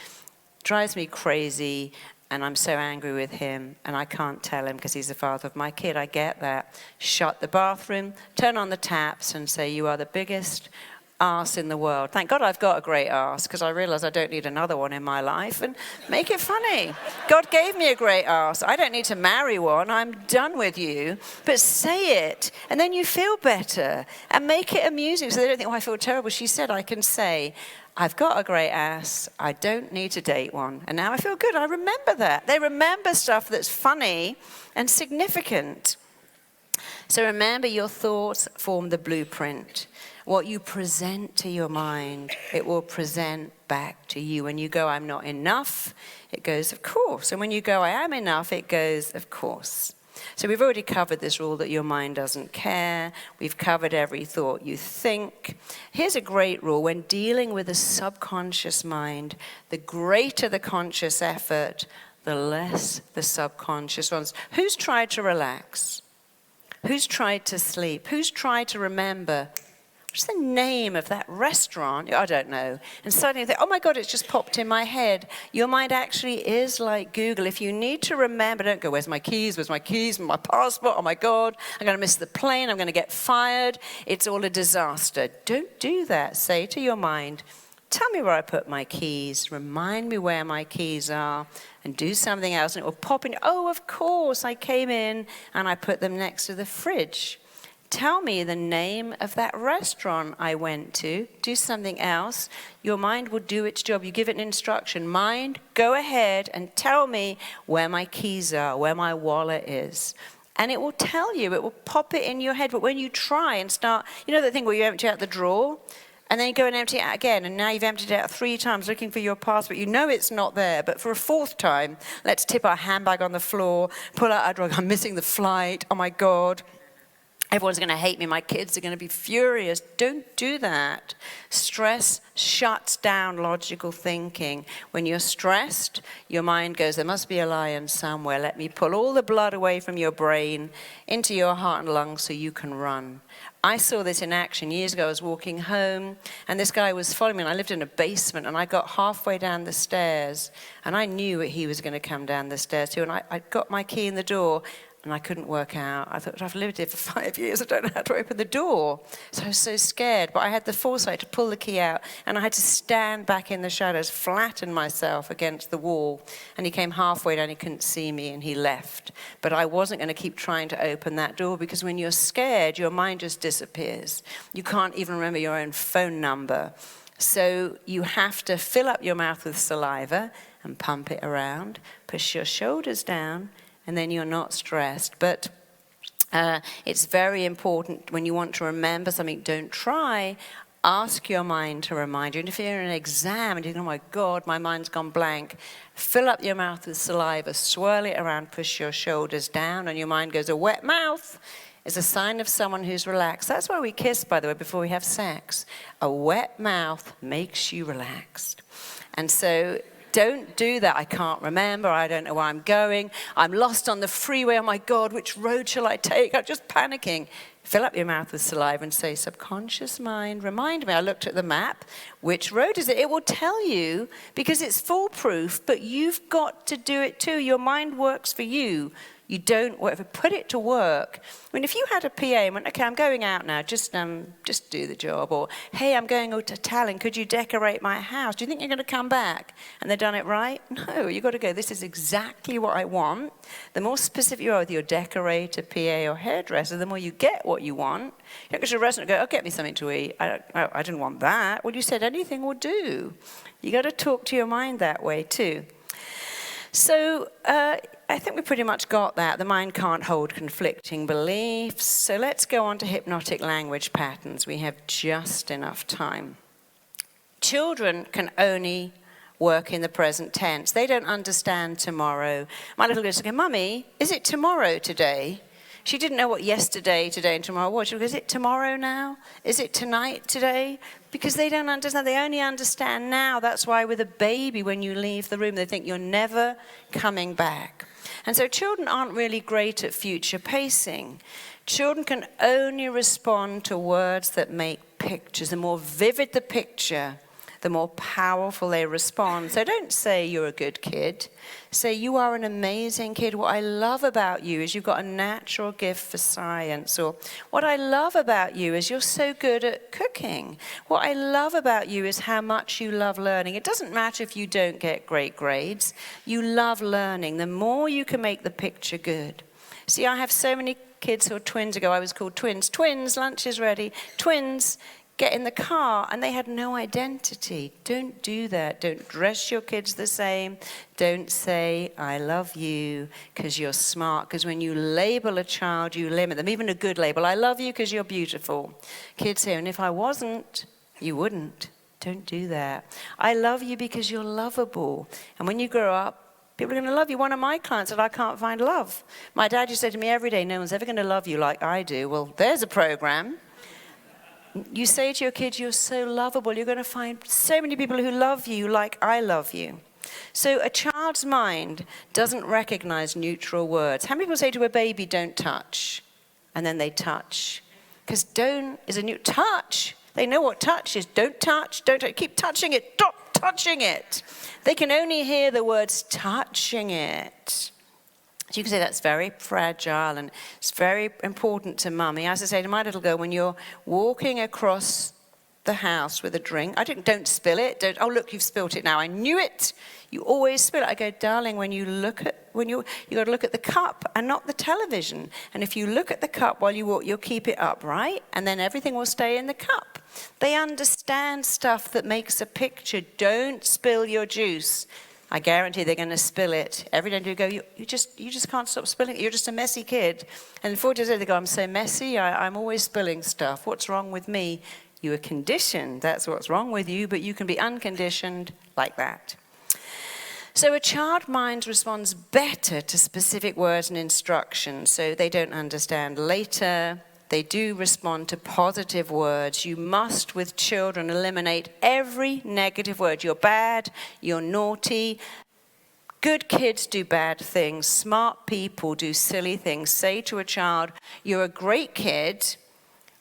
[SPEAKER 1] drives me crazy, and I'm so angry with him, and I can't tell him because he's the father of my kid. I get that. Shut the bathroom, turn on the taps, and say, you are the biggest arse in the world. Thank God I've got a great arse because I realize I don't need another one in my life, and make it funny. God gave me a great arse. I don't need to marry one. I'm done with you. But say it, and then you feel better, and make it amusing so they don't think, oh, I feel terrible. She said I can say, I've got a great ass. I don't need to date one. And now I feel good. I remember that. They remember stuff that's funny and significant. So remember, your thoughts form the blueprint. What you present to your mind, it will present back to you. When you go, I'm not enough, it goes, of course. And when you go, I am enough, it goes, of course. So we've already covered this rule that your mind doesn't care. We've covered every thought you think. Here's a great rule. When dealing with a subconscious mind, the greater the conscious effort, the less the subconscious ones. Who's tried to relax? Who's tried to sleep? Who's tried to remember? What's the name of that restaurant? I don't know. And suddenly you think, oh my God, it's just popped in my head. Your mind actually is like Google. If you need to remember, don't go, where's my keys? Where's my keys? My passport? Oh my God, I'm going to miss the plane. I'm going to get fired. It's all a disaster. Don't do that. Say to your mind, tell me where I put my keys. Remind me where my keys are. And do something else. And it will pop in. Oh, of course, I came in and I put them next to the fridge. Tell me the name of that restaurant I went to. Do something else. Your mind will do its job. You give it an instruction. Mind, go ahead and tell me where my keys are, where my wallet is. And it will tell you. It will pop it in your head. But when you try and start, you know that thing where you empty out the drawer? And then you go and empty it out again. And now you've emptied it out 3 times looking for your passport. You know it's not there. But for a 4th time, let's tip our handbag on the floor, pull out our drawer. I'm missing the flight. Oh, my God. Everyone's going to hate me. My kids are going to be furious. Don't do that. Stress shuts down logical thinking. When you're stressed, your mind goes, there must be a lion somewhere. Let me pull all the blood away from your brain into your heart and lungs so you can run. I saw this in action years ago. I was walking home, and this guy was following me, and I lived in a basement, and I got halfway down the stairs, and I knew that he was going to come down the stairs too, and I got my key in the door, and I couldn't work out. I thought, I've lived here for 5 years. I don't know how to open the door. So I was so scared. But I had the foresight to pull the key out, and I had to stand back in the shadows, flatten myself against the wall. And he came halfway down. He couldn't see me, and he left. But I wasn't going to keep trying to open that door, because when you're scared, your mind just disappears. You can't even remember your own phone number. So you have to fill up your mouth with saliva and pump it around. Push your shoulders down, and then you're not stressed. But it's very important when you want to remember something, don't try. Ask your mind to remind you. And if you're in an exam and you think, oh my God, my mind's gone blank, fill up your mouth with saliva, swirl it around, push your shoulders down, and your mind goes, a wet mouth is a sign of someone who's relaxed. That's why we kiss, by the way, before we have sex. A wet mouth makes you relaxed. And so don't do that. I can't remember. I don't know where I'm going. I'm lost on the freeway. Oh my God, which road shall I take? I'm just panicking. Fill up your mouth with saliva and say, subconscious mind, remind me. I looked at the map. Which road is it? It will tell you because it's foolproof, but you've got to do it too. Your mind works for you. You don't work. Put it to work. I mean, if you had a PA and went, okay, I'm going out now, just do the job. Or, hey, I'm going to Tallinn. Could you decorate my house? Do you think you're going to come back? And they've done it right? No, you've got to go, this is exactly what I want. The more specific you are with your decorator, PA, or hairdresser, the more you get what you want. You don't go to a restaurant and go, oh, get me something to eat. I didn't want that. Well, you said anything will do. You got to talk to your mind that way too. So I think we pretty much got that. The mind can't hold conflicting beliefs. So let's go on to hypnotic language patterns. We have just enough time. Children can only work in the present tense. They don't understand tomorrow. My little girl said, okay, Mummy, is it tomorrow today? She didn't know what yesterday, today, and tomorrow was. She goes, is it tomorrow now? Is it tonight, today? Because they don't understand. They only understand now. That's why with a baby, when you leave the room, they think you're never coming back. And so children aren't really great at future pacing. Children can only respond to words that make pictures. The more vivid the picture, the more powerful they respond. So don't say you're a good kid. Say you are an amazing kid. What I love about you is you've got a natural gift for science. Or what I love about you is you're so good at cooking. What I love about you is how much you love learning. It doesn't matter if you don't get great grades. You love learning. The more you can make the picture good. See, I have so many kids who are twins ago. I was called twins. Twins, lunch is ready. Twins. Get in the car, and they had no identity. Don't do that. Don't dress your kids the same. Don't say, I love you, because you're smart. Because when you label a child, you limit them. Even a good label. I love you because you're beautiful. Kids say, and if I wasn't, you wouldn't. Don't do that. I love you because you're lovable. And when you grow up, people are going to love you. One of my clients said, I can't find love. My dad used to say to me every day, no one's ever going to love you like I do. Well, there's a program. You say to your kids, you're so lovable. You're going to find so many people who love you like I love you. So a child's mind doesn't recognize neutral words. How many people say to a baby, don't touch? And then they touch. Because don't is a new touch. They know what touch is. Don't touch. Don't touch. Keep touching it. Stop touching it. They can only hear the words touching it. So you can say that's very fragile and it's very important to Mummy. As I say to my little girl, when you're walking across the house with a drink, don't spill it. Oh, look, you've spilt it now. I knew it. You always spill it. I go, darling, you got to look at the cup and not the television. And if you look at the cup while you walk, you'll keep it up, right? And then everything will stay in the cup. They understand stuff that makes a picture. Don't spill your juice. I guarantee they're going to spill it. Every day you go, you just can't stop spilling it. You're just a messy kid. And 4 days later they go, I'm so messy, I'm always spilling stuff. What's wrong with me? You are conditioned. That's what's wrong with you, but you can be unconditioned like that. So a child mind responds better to specific words and instructions, so they don't understand later. They do respond to positive words. You must, with children, eliminate every negative word. You're bad, you're naughty. Good kids do bad things. Smart people do silly things. Say to a child, you're a great kid.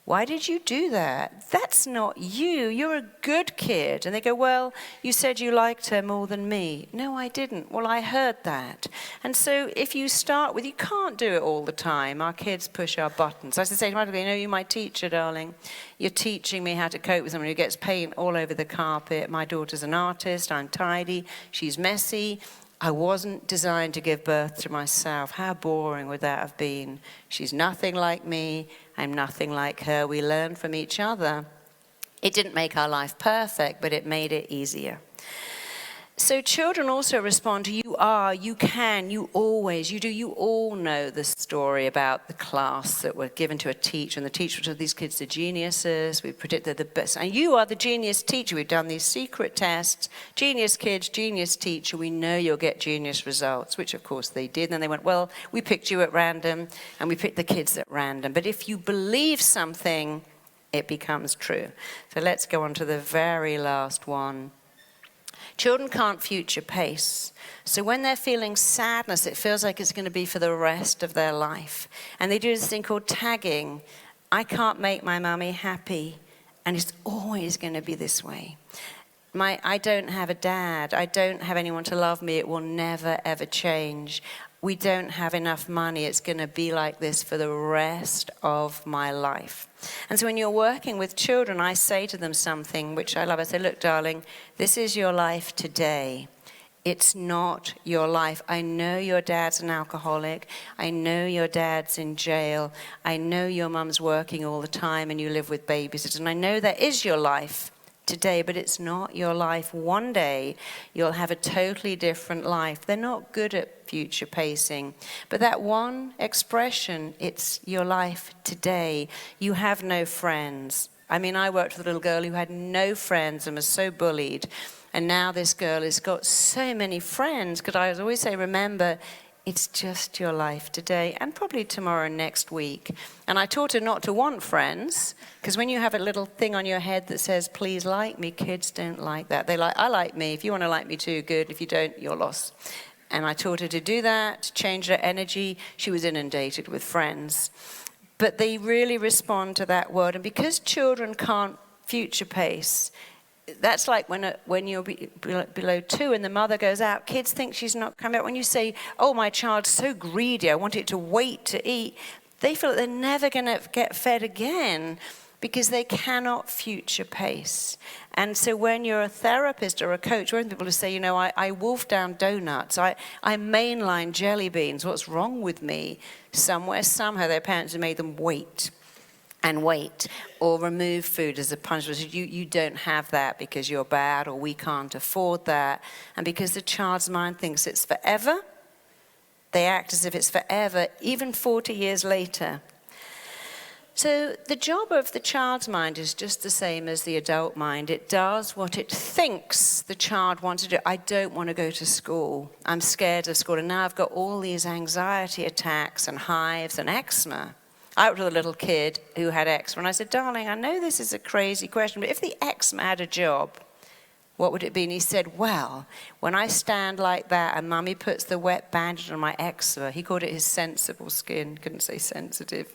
[SPEAKER 1] Why did you do that? That's not you. You're a good kid. And they go, well, you said you liked her more than me. No, I didn't. Well, I heard that. And so if you start with, you can't do it all the time. Our kids push our buttons. I used to say to my daughter, you're my teacher, darling. You're teaching me how to cope with someone who gets paint all over the carpet. My daughter's an artist. I'm tidy. She's messy. I wasn't designed to give birth to myself. How boring would that have been? She's nothing like me. I'm nothing like her. We learn from each other. It didn't make our life perfect, but it made it easier. So children also respond to you are, you can, you always, you do. You all know the story about the class that were given to a teacher, and the teacher told these kids are geniuses. We predicted the best. And you are the genius teacher. We've done these secret tests. Genius kids, genius teacher. We know you'll get genius results, which of course they did. And then they went, well, we picked you at random, and we picked the kids at random. But if you believe something, it becomes true. So let's go on to the very last one. Children can't future pace. So when they're feeling sadness, it feels like it's going to be for the rest of their life. And they do this thing called tagging. I can't make my mummy happy, and it's always going to be this way. I don't have a dad. I don't have anyone to love me. It will never, ever change. We don't have enough money. It's going to be like this for the rest of my life. And so when you're working with children, I say to them something which I love. I say, look, darling, this is your life today. It's not your life. I know your dad's an alcoholic. I know your dad's in jail. I know your mum's working all the time and you live with babysitters. And I know that is your life today, but it's not your life. One day you'll have a totally different life. They're not good at future pacing, but that one expression, it's your life today. You have no friends. I mean, I worked with a little girl who had no friends and was so bullied, and now this girl has got so many friends, because I always say, remember, it's just your life today, and probably tomorrow and next week. And I taught her not to want friends, because when you have a little thing on your head that says, please like me, kids don't like that. They like, I like me. If you want to like me too, good. If you don't, you're lost. And I taught her to do that, to change her energy. She was inundated with friends. But they really respond to that word. And because children can't future pace, that's like when you're below 2 and the mother goes out, kids think she's not coming out. When you say, oh, my child's so greedy, I want it to wait to eat, they feel that they're never going to get fed again because they cannot future pace. And so when you're a therapist or a coach, or people who say, you know, I wolf down donuts, I mainline jelly beans, what's wrong with me? Somewhere, somehow, their parents have made them wait and wait, or remove food as a punishment. You don't have that because you're bad, or we can't afford that. And because the child's mind thinks it's forever, they act as if it's forever, even 40 years later. So the job of the child's mind is just the same as the adult mind. It does what it thinks the child wants to do. I don't want to go to school. I'm scared of school. And now I've got all these anxiety attacks and hives and eczema. I worked with a little kid who had eczema, and I said, darling, I know this is a crazy question, but if the eczema had a job, what would it be? And he said, well, when I stand like that and Mummy puts the wet bandage on my eczema, he called it his sensible skin, couldn't say sensitive.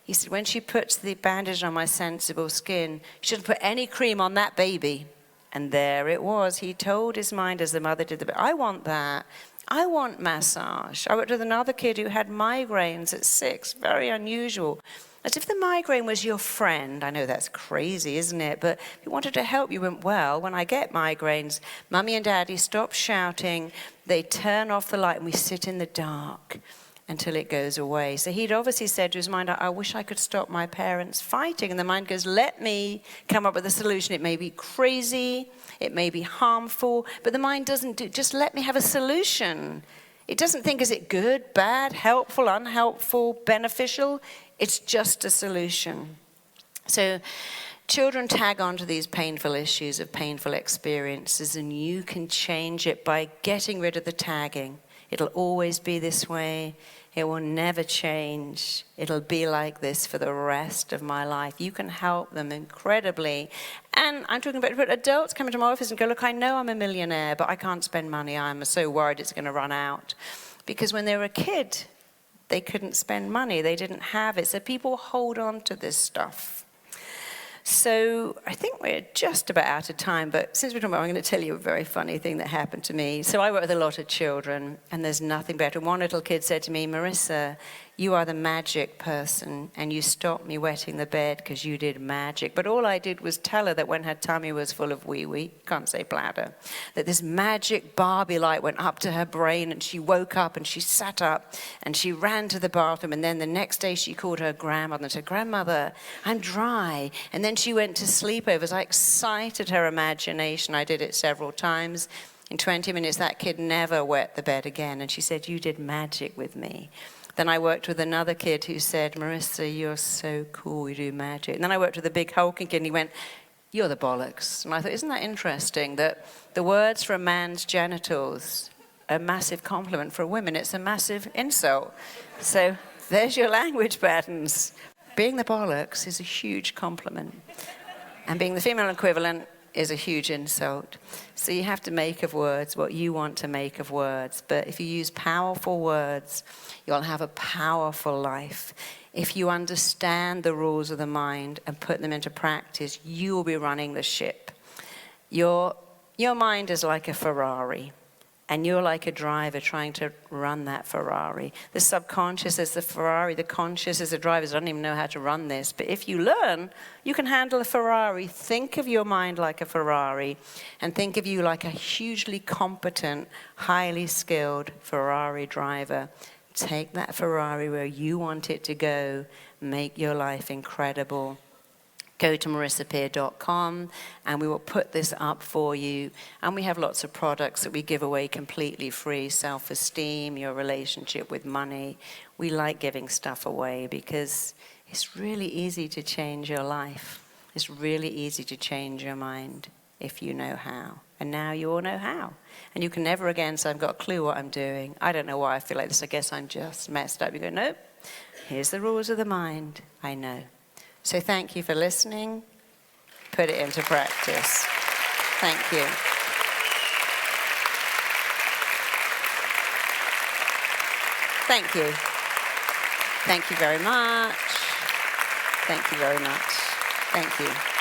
[SPEAKER 1] He said, when she puts the bandage on my sensible skin, she shouldn't put any cream on that baby. And there it was. He told his mind as the mother did the baby, I want that. I want massage. I worked with another kid who had migraines at 6, very unusual. As if the migraine was your friend. I know that's crazy, isn't it? But if you wanted to help, you went, well, when I get migraines, Mummy and Daddy stop shouting, they turn off the light, and we sit in the dark until it goes away. So he'd obviously said to his mind, I wish I could stop my parents fighting. And the mind goes, let me come up with a solution. It may be crazy, it may be harmful, but the mind doesn't do, just let me have a solution. It doesn't think, is it good, bad, helpful, unhelpful, beneficial? It's just a solution. So children tag onto these painful issues of painful experiences, and you can change it by getting rid of the tagging. It'll always be this way. It will never change. It'll be like this for the rest of my life. You can help them incredibly. And I'm talking about adults come into my office and go, look, I know I'm a millionaire, but I can't spend money. I'm so worried it's going to run out. Because when they were a kid, they couldn't spend money. They didn't have it. So people hold on to this stuff. So I think we're just about out of time, but since we're talking about, I'm going to tell you a very funny thing that happened to me. So I work with a lot of children, and there's nothing better. One little kid said to me, Marisa, you are the magic person, and you stopped me wetting the bed because you did magic. But all I did was tell her that when her tummy was full of wee-wee, can't say bladder, that this magic Barbie light went up to her brain, and she woke up, and she sat up, and she ran to the bathroom, and then the next day she called her grandmother and said, Grandmother, I'm dry. And then she went to sleepovers. I excited her imagination. I did it several times. In 20 minutes, that kid never wet the bed again. And she said, you did magic with me. Then I worked with another kid who said, Marisa, you're so cool, you do magic. And then I worked with a big hulking kid, and he went, you're the bollocks. And I thought, isn't that interesting that the words for a man's genitals are a massive compliment for a woman? It's a massive insult. So there's your language patterns. Being the bollocks is a huge compliment. And being the female equivalent is a huge insult. So you have to make of words what you want to make of words. But if you use powerful words, you'll have a powerful life. If you understand the rules of the mind and put them into practice, you will be running the ship. Your mind is like a Ferrari, and you're like a driver trying to run that Ferrari. The subconscious is the Ferrari, the conscious is the driver. I don't even know how to run this, but if you learn, you can handle a Ferrari. Think of your mind like a Ferrari, and think of you like a hugely competent, highly skilled Ferrari driver. Take that Ferrari where you want it to go. Make your life incredible. Go to marisapeer.com and we will put this up for you. And we have lots of products that we give away completely free. Self-esteem, your relationship with money. We like giving stuff away because it's really easy to change your life. It's really easy to change your mind if you know how. And now you all know how. And you can never again say, I've got a clue what I'm doing. I don't know why I feel like this. I guess I'm just messed up. You go, nope. Here's the rules of the mind. I know. So thank you for listening. Put it into practice. Thank you. Thank you. Thank you very much. Thank you very much. Thank you.